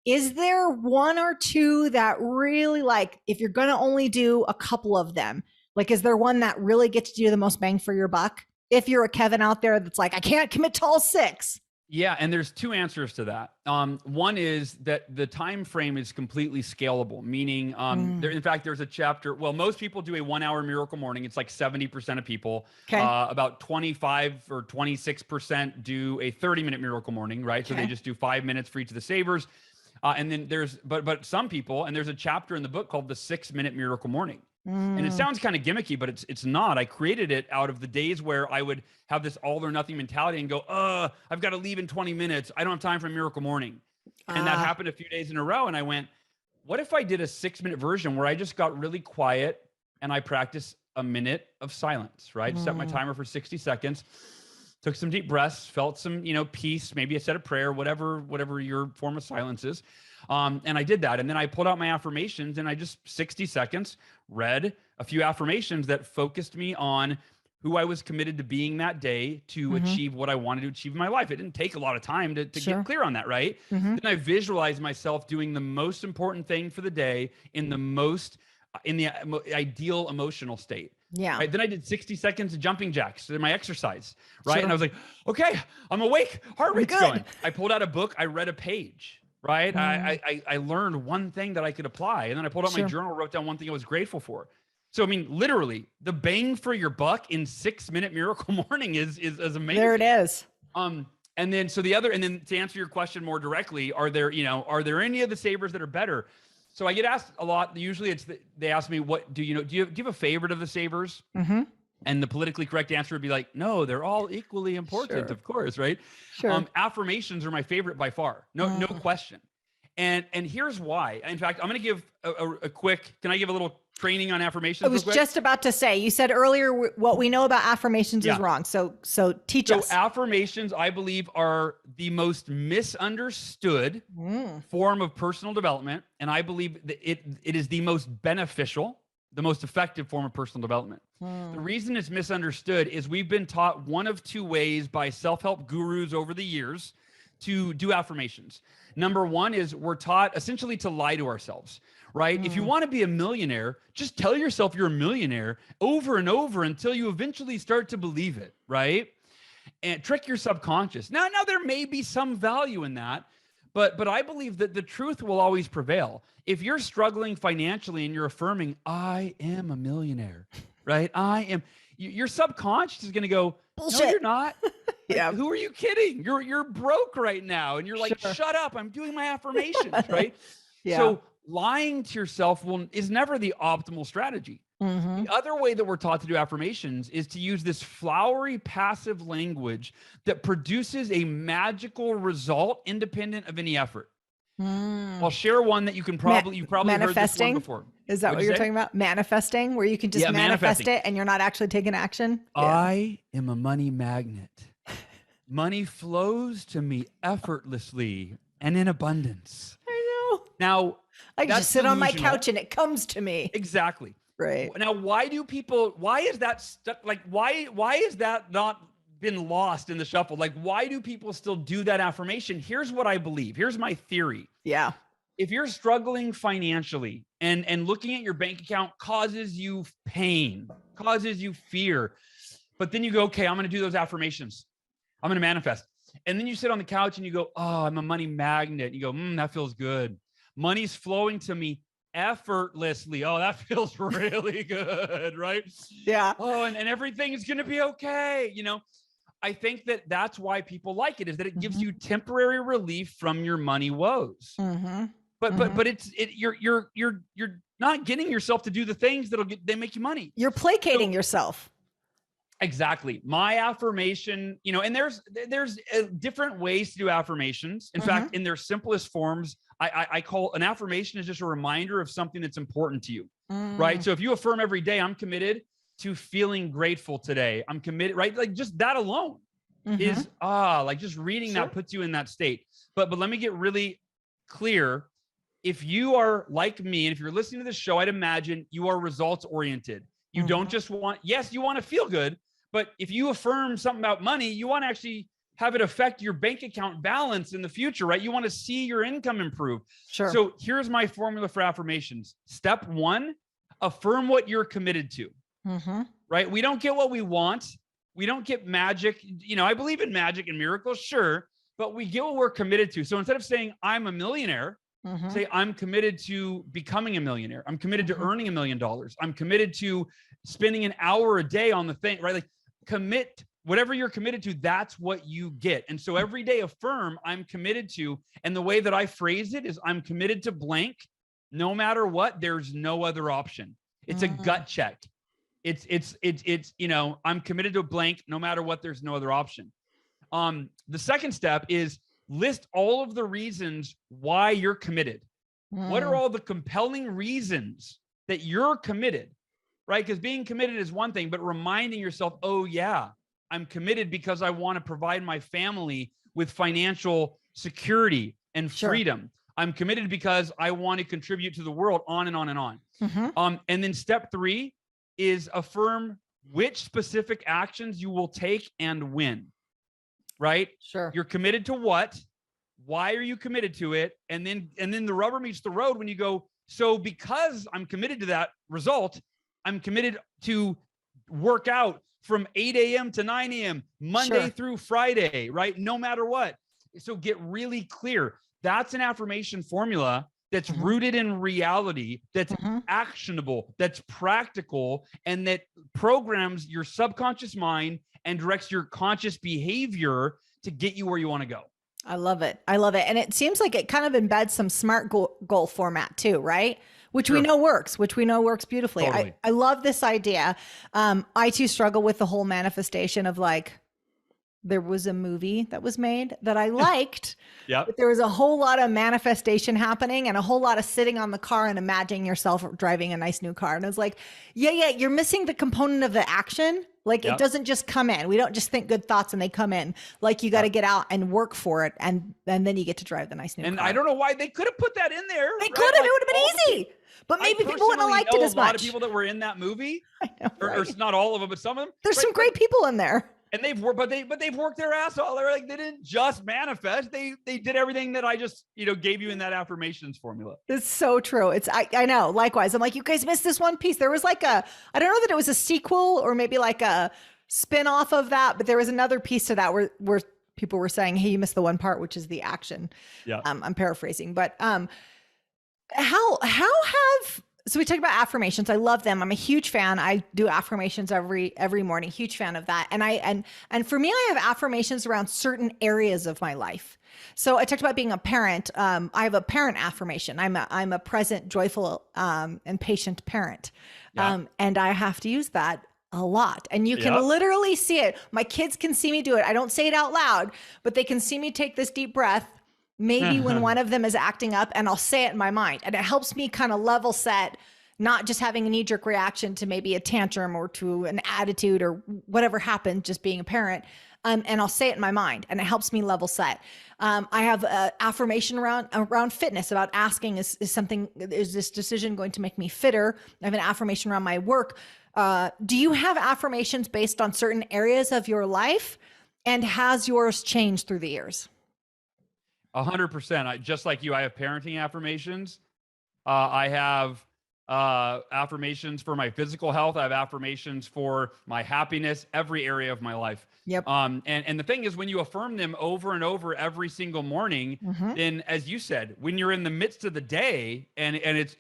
is there one or two that really, if you're going to only do a couple of them, is there one that really gets you the most bang for your buck? If you're a Kevin out there that's like, I can't commit to all 6. Yeah, and there's 2 answers to that. One is that the time frame is completely scalable, meaning in fact, there's a chapter. Well, most people do a 1-hour miracle morning. It's like 70% of people. Okay. About 25 or 26% do a 30-minute miracle morning, right? Okay. So they just do 5 minutes for each of the savers. And then there's but some people, and there's a chapter in the book called the 6-minute miracle morning. And it sounds kind of gimmicky, but it's not. I created it out of the days where I would have this all or nothing mentality and go, I've got to leave in 20 minutes. I don't have time for a miracle morning. And that happened a few days in a row. And I went, what if I did a 6-minute version where I just got really quiet and I practiced a minute of silence, right? Set my timer for 60 seconds, took some deep breaths, felt some, peace, maybe a said a prayer, whatever your form of silence is. And I did that. And then I pulled out my affirmations and I just 60 seconds read a few affirmations that focused me on who I was committed to being that day to achieve what I wanted to achieve in my life. It didn't take a lot of time to get clear on that, right? Then I visualized myself doing the most important thing for the day in the ideal emotional state. Yeah. Right. Then I did 60 seconds of jumping jacks in my exercise. Right. And I was like, okay, I'm awake. Heart rate's going. I pulled out a book. I read a page. Right. I learned one thing that I could apply. And then I pulled out my journal, wrote down one thing I was grateful for. So, I mean, literally the bang for your buck in 6-minute miracle morning is amazing. There it is. And then to answer your question more directly, are there any of the savers that are better? So I get asked a lot. Usually they ask me, what do you have a favorite of the savers? And the politically correct answer would be like, no, they're all equally important, of course, right? Affirmations are my favorite by far. No question. And here's why. In fact, I'm going to give a quick, can I give a little training on affirmations? I was just about to say, you said earlier, what we know about affirmations is wrong. So teach us. So affirmations, I believe, are the most misunderstood form of personal development. And I believe that it is the most beneficial, the most effective form of personal development. The reason it's misunderstood is we've been taught one of two ways by self-help gurus over the years to do affirmations. Number one is we're taught essentially to lie to ourselves, right? If you want to be a millionaire, just tell yourself you're a millionaire over and over until you eventually start to believe it, right? And trick your subconscious. Now there may be some value in that, but I believe that the truth will always prevail. If you're struggling financially and you're affirming, I am a millionaire, right? Your subconscious is going to go, bullshit. No, you're not. Like, who are you kidding? You're broke right now. And you're like, shut up. I'm doing my affirmations, right? So lying to yourself is never the optimal strategy. The other way that we're taught to do affirmations is to use this flowery passive language that produces a magical result independent of any effort. I'll share one that you've probably heard this one before. Is that what you're talking about? Manifesting, where you can just manifest it and you're not actually taking action? I am a money magnet. Money flows to me effortlessly and in abundance. I know. Now, I can just sit on my couch and it comes to me. Exactly. Right. Now, why is that stuck? Like, why is that not been lost in the shuffle? Like, why do people still do that affirmation? Here's what I believe. Here's my theory. Yeah. If you're struggling financially and looking at your bank account causes you pain, causes you fear, but then you go, okay, I'm going to do those affirmations. I'm going to manifest. And then you sit on the couch and you go, oh, I'm a money magnet. You go, that feels good. Money's flowing to me effortlessly. Oh, that feels really good, right? Yeah. Oh, and everything is going to be okay. I think that's why people like it, is that it gives you temporary relief from your money woes. But you're not getting yourself to do the things they make you money. You're placating yourself. Exactly. My affirmation, and there's different ways to do affirmations. In fact, in their simplest forms, I call an affirmation is just a reminder of something that's important to you, right? So if you affirm every day, I'm committed to feeling grateful today. I'm committed, right? Like just that alone is, like just reading that puts you in that state. But let me get really clear. If you are like me, and if you're listening to this show, I'd imagine you are results oriented. You don't just you want to feel good, but if you affirm something about money, you want to actually have it affect your bank account balance in the future, right? You want to see your income improve. Sure. So here's my formula for affirmations. Step 1, affirm what you're committed to, right? We don't get what we want. We don't get magic. I believe in magic and miracles, sure, but we get what we're committed to. So instead of saying I'm a millionaire, say I'm committed to becoming a millionaire. I'm committed to earning $1 million. I'm committed to spending an hour a day on the thing, right? Like commit whatever you're committed to, that's what you get. And so every day affirm I'm committed to, and the way that I phrase it is I'm committed to blank. No matter what, there's no other option. It's a gut check. It's I'm committed to blank. No matter what, there's no other option. The second step is list all of the reasons why you're committed. What are all the compelling reasons that you're committed, right? Because being committed is one thing, but reminding yourself, oh yeah, I'm committed because I want to provide my family with financial security and freedom. I'm committed because I want to contribute to the world, on and on and on. And then step 3 is affirm which specific actions you will take and when, right? Sure. You're committed to what? Why are you committed to it? And then the rubber meets the road when you go, so because I'm committed to that result, I'm committed to work out from 8 a.m. to 9 a.m., Monday through Friday, right? No matter what. So get really clear. That's an affirmation formula that's rooted in reality, that's actionable, that's practical, and that programs your subconscious mind and directs your conscious behavior to get you where you want to go. I love it. I love it. And it seems like it kind of embeds some SMART goal format too, right? Which we know works beautifully. Totally. I love this idea. I too struggle with the whole manifestation of like, there was a movie that was made that I liked, but there was a whole lot of manifestation happening and a whole lot of sitting on the car and imagining yourself driving a nice new car. And I was like, yeah, you're missing the component of the action. Like it doesn't just come in. We don't just think good thoughts and they come in. Like you got to get out and work for it. And then you get to drive the nice new car. And I don't know why they could have put that in there. They could have, it would have been easy. But maybe people wouldn't have liked it as much. A lot of people that were in that movie, I know, or not all of them, but some of them. There's some great people in there. And they've worked, but they've worked their ass off. They're like, they didn't just manifest. They did everything that I just, gave you in that affirmations formula. It's so true. I know. Likewise. I'm like, you guys missed this one piece. There was like I don't know that it was a sequel or maybe like a spin-off of that, but there was another piece to that where people were saying, hey, you missed the one part, which is the action. Yeah. I'm paraphrasing, but so we talked about affirmations. I love them. I'm a huge fan. I do affirmations every morning. Huge fan of that. And for me, I have affirmations around certain areas of my life. So I talked about being a parent. I have a parent affirmation. I'm a present, joyful, and patient parent. Yeah. And I have to use that a lot. And you can literally see it. My kids can see me do it. I don't say it out loud, but they can see me take this deep breath. Maybe when one of them is acting up, and I'll say it in my mind, and it helps me kind of level set, not just having a knee-jerk reaction to maybe a tantrum or to an attitude or whatever happened, just being a parent. And I'll say it in my mind, and it helps me level set. I have an affirmation around fitness, about asking, is this decision going to make me fitter? I have an affirmation around my work. Do you have affirmations based on certain areas of your life? And has yours changed through the years? 100%. Just like you, I have parenting affirmations. I have affirmations for my physical health. I have affirmations for my happiness, every area of my life. Yep. And the thing is, when you affirm them over and over every single morning, then, as you said, when you're in the midst of the day and it's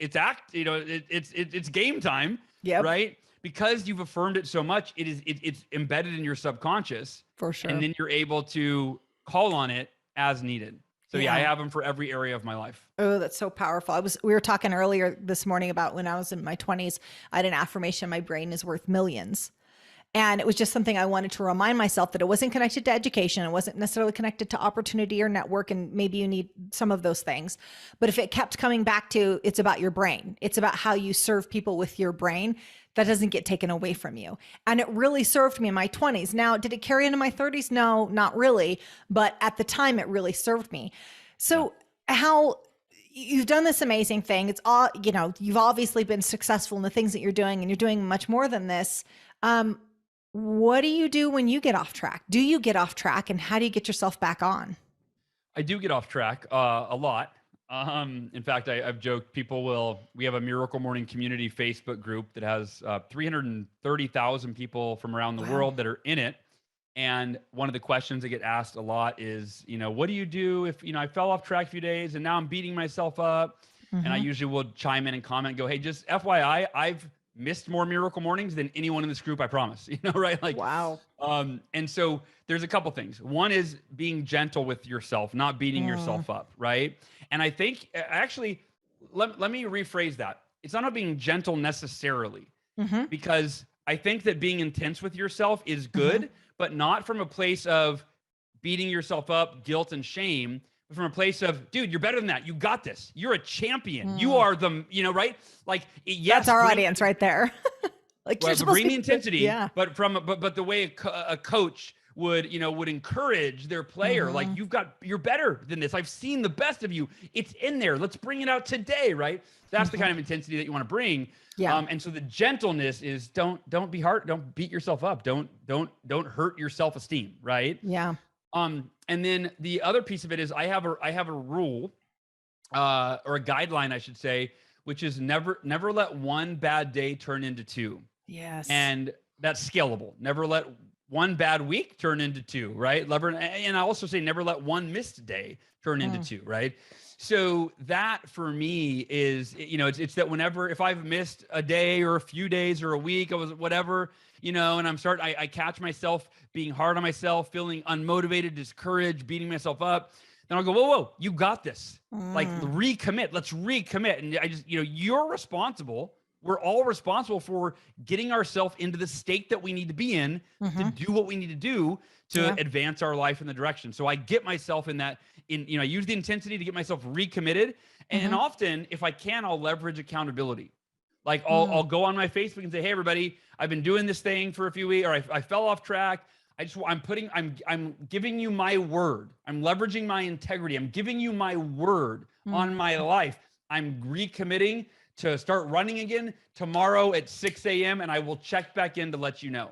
game time, right? Because you've affirmed it so much, it's embedded in your subconscious. For sure. And then you're able to call on it as needed. So I have them for every area of my life. Oh, that's so powerful. We were talking earlier this morning about when I was in my 20s, I had an affirmation, my brain is worth millions. And it was just something I wanted to remind myself that it wasn't connected to education. It wasn't necessarily connected to opportunity or network. And maybe you need some of those things. But if it kept coming back to, it's about your brain. It's about how you serve people with your brain. That doesn't get taken away from you. And it really served me in my 20s. Now, did it carry into my 30s? No, not really. But at the time, it really served me. So how you've done this amazing thing. It's all, you've obviously been successful in the things that you're doing, and you're doing much more than this. What do you do when you get off track? Do you get off track, and how do you get yourself back on? I do get off track a lot. In fact, I've joked, we have a Miracle Morning community Facebook group that has 330,000 people from around the world that are in it. And one of the questions that get asked a lot is, what do you do if, I fell off track a few days and now I'm beating myself up? And I usually will chime in and comment, go, hey, just FYI, I've missed more Miracle Mornings than anyone in this group, I promise, right? Like, wow. And so there's a couple things. One is being gentle with yourself, not beating yourself up, right? And I think actually, let me rephrase that. It's not about being gentle necessarily, because I think that being intense with yourself is good, but not from a place of beating yourself up, guilt and shame, but from a place of, dude, you're better than that. You got this. You're a champion. You are the, right? Like, yes. That's our audience right there. Like, bring the intensity, but the way a coach would encourage their player. Like, you're better than this. I've seen the best of you. It's in there. Let's bring it out today. Right. That's the kind of intensity that you want to bring. Yeah. And so the gentleness is don't be hard. Don't beat yourself up. Don't hurt your self-esteem. Right. Yeah. And then the other piece of it is I have a rule, or a guideline, I should say, which is never let one bad day turn into two. Yes. And that's scalable. Never let one bad week turn into two, right? And I also say never let one missed day turn into two, right? So that for me is, it's that if I've missed a day or a few days or a week, I was whatever, and I catch myself being hard on myself, feeling unmotivated, discouraged, beating myself up. Then I'll go, whoa, you got this. Like, recommit. Let's recommit. And I just, you're responsible. We're all responsible for getting ourselves into the state that we need to be in to do what we need to do to advance our life in the direction. So I get myself in that, I use the intensity to get myself recommitted. And often, if I can, I'll leverage accountability. Like, I'll go on my Facebook and say, hey, everybody, I've been doing this thing for a few weeks, or I fell off track. I'm giving you my word. I'm leveraging my integrity. I'm giving you my word on my life. I'm recommitting to start running again tomorrow at 6 a.m. and I will check back in to let you know.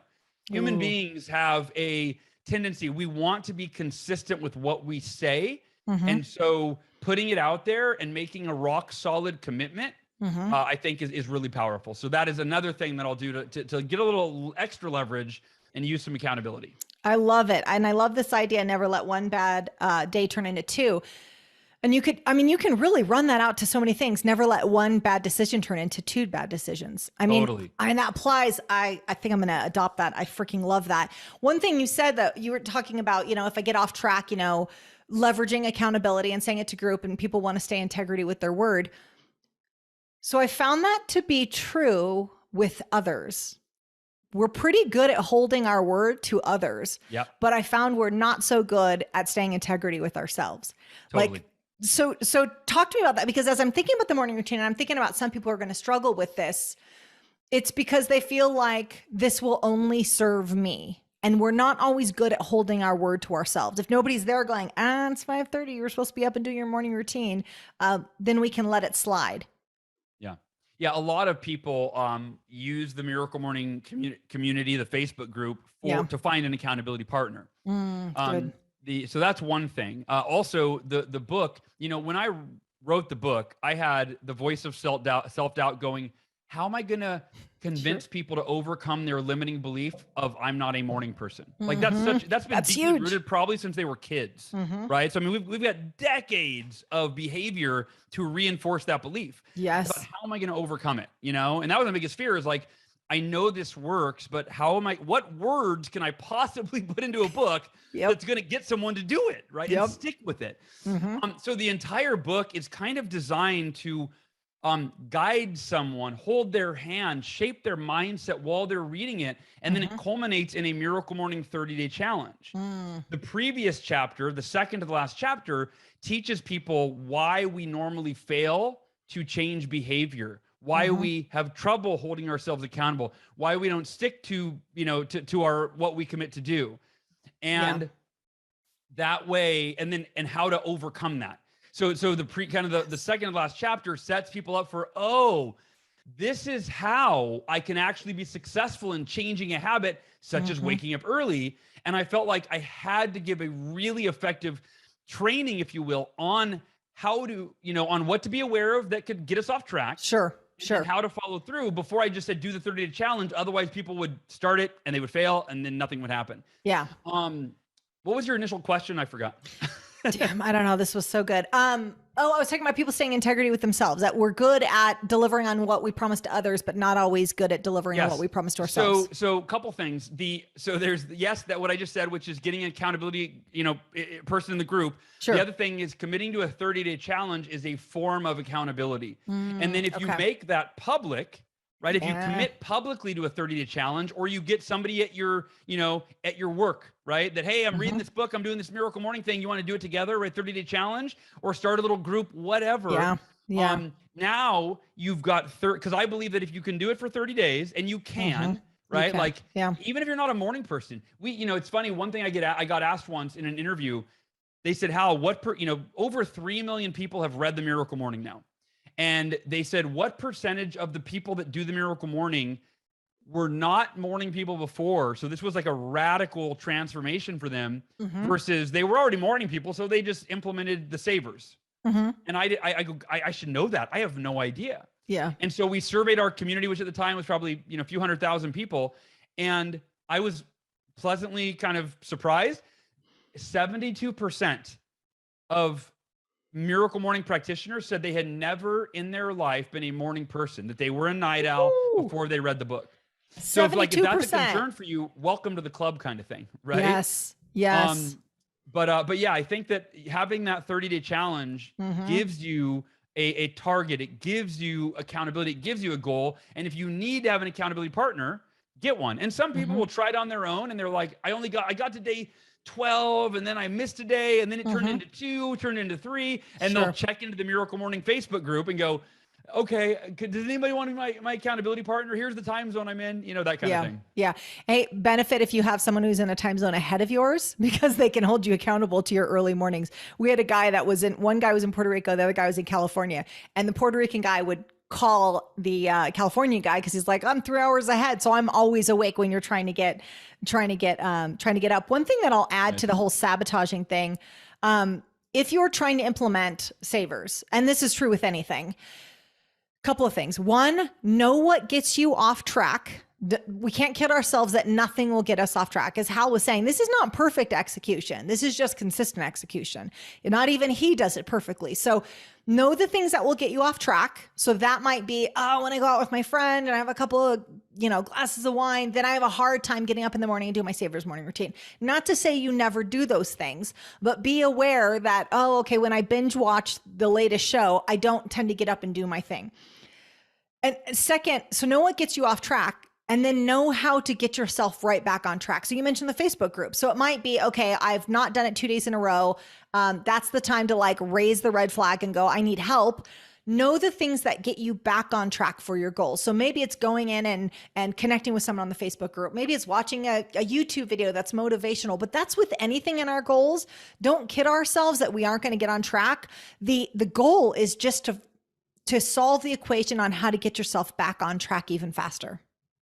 Human beings have a tendency. We want to be consistent with what we say. And so putting it out there and making a rock solid commitment, I think is really powerful. So that is another thing that I'll do to get a little extra leverage and use some accountability. I love it. And I love this idea, never let one bad day turn into two. And you can really run that out to so many things. Never let one bad decision turn into two bad decisions. Totally. That applies. I think I'm going to adopt that. I freaking love that. One thing you said that you were talking about, if I get off track, leveraging accountability and saying it to group, and people want to stay integrity with their word. So I found that to be true with others. We're pretty good at holding our word to others, but I found we're not so good at staying integrity with ourselves. Totally. So talk to me about that, because as I'm thinking about the morning routine, and I'm thinking about some people who are going to struggle with this, it's because they feel like this will only serve me. And we're not always good at holding our word to ourselves. If nobody's there going, it's 5:30, you're supposed to be up and doing your morning routine, then we can let it slide. Yeah, a lot of people use the Miracle Morning community, the Facebook group, to find an accountability partner. Good. So that's one thing. Also, the book, when I wrote the book, I had the voice of self-doubt going, how am I going to convince people to overcome their limiting belief of I'm not a morning person? Like, that's been deeply rooted probably since they were kids, right? So, we've got decades of behavior to reinforce that belief. Yes. But how am I going to overcome it? And that was my biggest fear, is like, I know this works, but what words can I possibly put into a book that's going to get someone to do it, right? And stick with it. So the entire book is kind of designed to guide someone, hold their hand, shape their mindset while they're reading it. And then it culminates in a Miracle Morning 30-day challenge. The previous chapter, the second to the last chapter, teaches people why we normally fail to change behavior, why we have trouble holding ourselves accountable, why we don't stick to, to our, what we commit to do. And that way, and how to overcome that. So the second to last chapter sets people up for, this is how I can actually be successful in changing a habit, such as waking up early. And I felt like I had to give a really effective training, if you will, on how to, on what to be aware of that could get us off track. Sure. And how to follow through before I just said, do the 30-day challenge. Otherwise people would start it and they would fail and then nothing would happen. Yeah. What was your initial question? I forgot. Damn, I don't know. This was so good. I was talking about people staying integrity with themselves, that we're good at delivering on what we promise to others, but not always good at delivering on what we promise to ourselves. So a couple things. There's that what I just said, which is getting an accountability, person in the group. Sure. The other thing is committing to a 30-day challenge is a form of accountability. And then if you make that public, right? If you commit publicly to a 30-day challenge, or you get somebody at your, at your work, right? That, hey, I'm reading this book, I'm doing this Miracle Morning thing. You want to do it together, right? 30-day challenge, or start a little group, whatever. Now you've got because I believe that if you can do it for 30 days, and you can, You right? can. Like, Yeah. even if you're not a morning person, it's funny. One thing I got asked once in an interview, they said, Hal, over 3 million people have read the Miracle Morning now. And they said, what percentage of the people that do the Miracle Morning were not morning people before? So this was like a radical transformation for them versus they were already morning people. So they just implemented the savers. And I should know that. I have no idea. Yeah. And so we surveyed our community, which at the time was probably, a few 100,000 people. And I was pleasantly kind of surprised. 72% of Miracle Morning practitioners said they had never in their life been a morning person, that they were a night owl before they read the book. So if that's a concern for you, welcome to the club kind of thing, right? Yes. Yes. But yeah, I think that having that 30-day challenge gives you a target. It gives you accountability. It gives you a goal. And if you need to have an accountability partner, get one. And some people will try it on their own and they're like, I got to day 12 and then I missed a day and then it turned into 2, turned into 3. And they'll check into the Miracle Morning Facebook group and go, okay, does anybody want to be my accountability partner? Here's the time zone I'm in, that kind of thing. Yeah. Hey, benefit if you have someone who's in a time zone ahead of yours, because they can hold you accountable to your early mornings. We had a guy one guy was in Puerto Rico, the other guy was in California, and the Puerto Rican guy would call the California guy because he's like, I'm 3 hours ahead, so I'm always awake when you're trying to get up. One thing that I'll add to the whole sabotaging thing, if you're trying to implement savers, and this is true with anything, couple of things. One, know what gets you off track. We can't kid ourselves that nothing will get us off track. As Hal was saying, this is not perfect execution. This is just consistent execution. And not even he does it perfectly. So know the things that will get you off track. So that might be, when I go out with my friend and I have a couple of, glasses of wine, then I have a hard time getting up in the morning and do my savers morning routine. Not to say you never do those things, but be aware that, when I binge watch the latest show, I don't tend to get up and do my thing. And second, so know what gets you off track, and then know how to get yourself right back on track. So you mentioned the Facebook group. So it might be, okay, I've not done it 2 days in a row. That's the time to raise the red flag and go, I need help. Know the things that get you back on track for your goals. So maybe it's going in and connecting with someone on the Facebook group. Maybe it's watching a YouTube video that's motivational, but that's with anything in our goals. Don't kid ourselves that we aren't going to get on track. The goal is just to solve the equation on how to get yourself back on track even faster.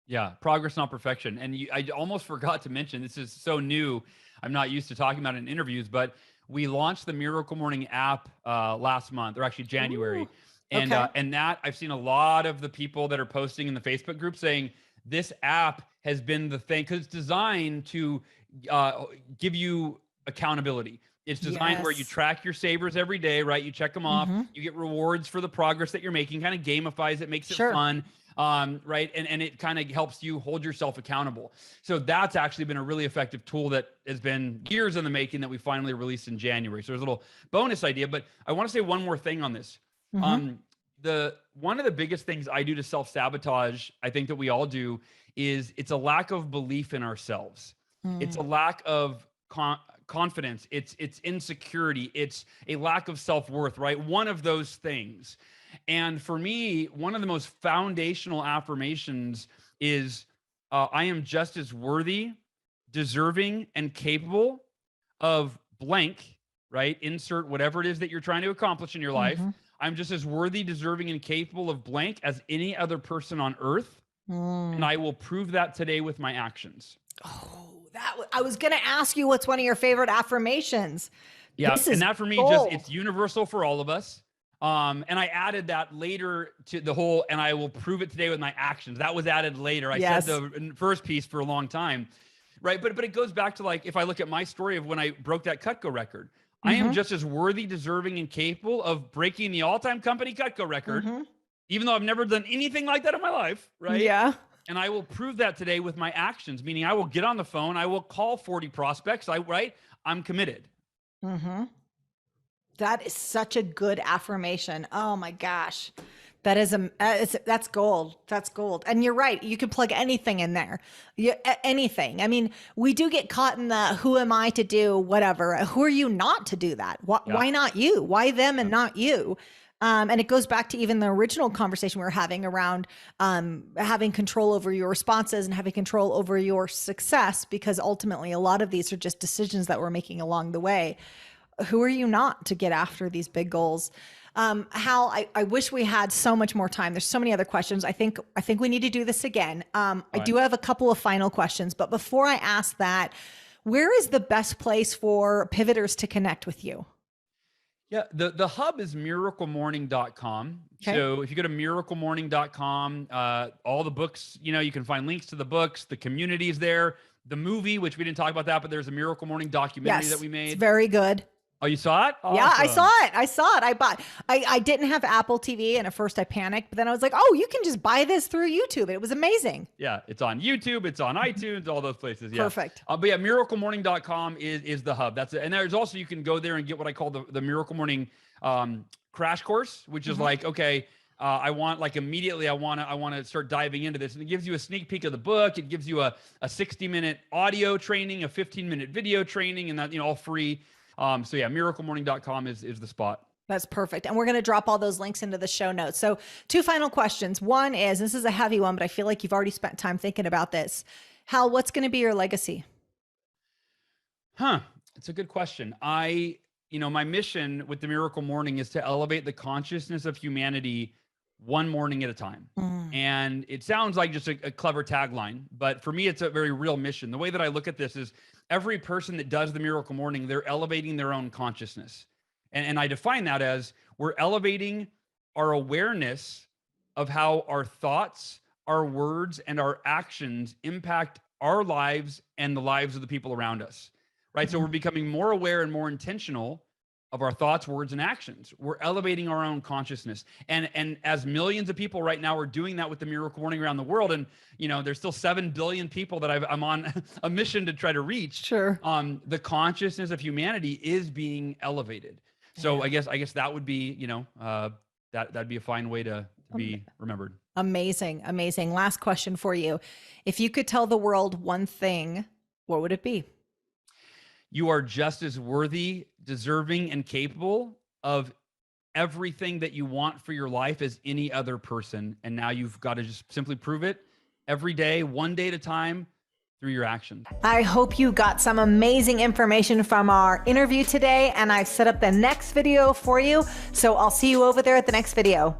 Yeah. Progress, not perfection. And I almost forgot to mention, this is so new. I'm not used to talking about it in interviews, but we launched the Miracle Morning app last month, or actually January. Ooh, and okay. And that I've seen a lot of the people that are posting in the Facebook group saying this app has been the thing, because it's designed to give you accountability. It's designed where you track your savers every day, right? You check them off. You get rewards for the progress that you're making, kind of gamifies it, makes it fun, right? And it kind of helps you hold yourself accountable. So that's actually been a really effective tool that has been years in the making that we finally released in January. So there's a little bonus idea, but I want to say one more thing on this. One of the biggest things I do to self-sabotage, I think that we all do, is it's a lack of belief in ourselves. It's a lack of confidence, it's insecurity, it's a lack of self-worth, right? One of those things. And for me, one of the most foundational affirmations is I am just as worthy, deserving, and capable of blank, right? Insert whatever it is that you're trying to accomplish in your life. I'm just as worthy, deserving, and capable of blank as any other person on earth. And I will prove that today with my actions. I was going to ask you, what's one of your favorite affirmations? Yeah. And that for me, it's universal for all of us. And I added that later to the whole, and I will prove it today with my actions. That was added later. I said the first piece for a long time. Right. But it goes back to, if I look at my story of when I broke that Cutco record, I am just as worthy, deserving, and capable of breaking the all-time company Cutco record, even though I've never done anything like that in my life. Right. Yeah. And I will prove that today with my actions, meaning I will get on the phone. I will call 40 prospects. I'm committed. That is such a good affirmation. Oh my gosh. That's gold. That's gold. And you're right. You can plug anything in there. Anything. I mean, we do get caught in the, who am I to do whatever? Who are you not to do that? Why not you? Why them and not you? And it goes back to even the original conversation we were having around having control over your responses and having control over your success, because ultimately a lot of these are just decisions that we're making along the way. Who are you not to get after these big goals? Hal, I wish we had so much more time. There's so many other questions. I think we need to do this again. I do have a couple of final questions, but before I ask that, where is the best place for pivoters to connect with you? Yeah, the hub is miraclemorning.com. Okay. So if you go to miraclemorning.com, all the books, you can find links to the books, the communities there, the movie, which we didn't talk about that, but there's a Miracle Morning documentary that we made. It's very good. Oh, you saw it? Awesome. Yeah, I saw it. I didn't have Apple TV, and at first I panicked, but then I was like, oh, you can just buy this through YouTube. It was amazing. Yeah, it's on YouTube, it's on iTunes, all those places. Yeah. Perfect. But yeah, miraclemorning.com is the hub. That's it. And there's also, you can go there and get what I call the Miracle Morning crash course, which is like, okay, I want, like, immediately I want to start diving into this. And it gives you a sneak peek of the book. It gives you a 60-minute audio training, a 15-minute video training, and that, all free. So yeah, miraclemorning.com is the spot. That's perfect. And we're going to drop all those links into the show notes. So 2 final questions. One is, this is a heavy one, but I feel like you've already spent time thinking about this. Hal, what's going to be your legacy? It's a good question. My mission with the Miracle Morning is to elevate the consciousness of humanity one morning at a time. And it sounds like just a clever tagline, but for me, it's a very real mission. The way that I look at this is every person that does the Miracle Morning, they're elevating their own consciousness. And I define that as we're elevating our awareness of how our thoughts, our words, and our actions impact our lives and the lives of the people around us, right? So we're becoming more aware and more intentional of our thoughts, words, and actions. We're elevating our own consciousness. And as millions of people right now are doing that with the Miracle Morning around the world, and there's still 7 billion people that I'm on a mission to try to reach. Sure. The consciousness of humanity is being elevated. So I guess that would be, that'd be a fine way to be remembered. Amazing. Amazing. Last question for you. If you could tell the world one thing, what would it be? You are just as worthy, deserving, and capable of everything that you want for your life as any other person. And now you've got to just simply prove it every day, one day at a time, through your actions. I hope you got some amazing information from our interview today, and I've set up the next video for you. So I'll see you over there at the next video.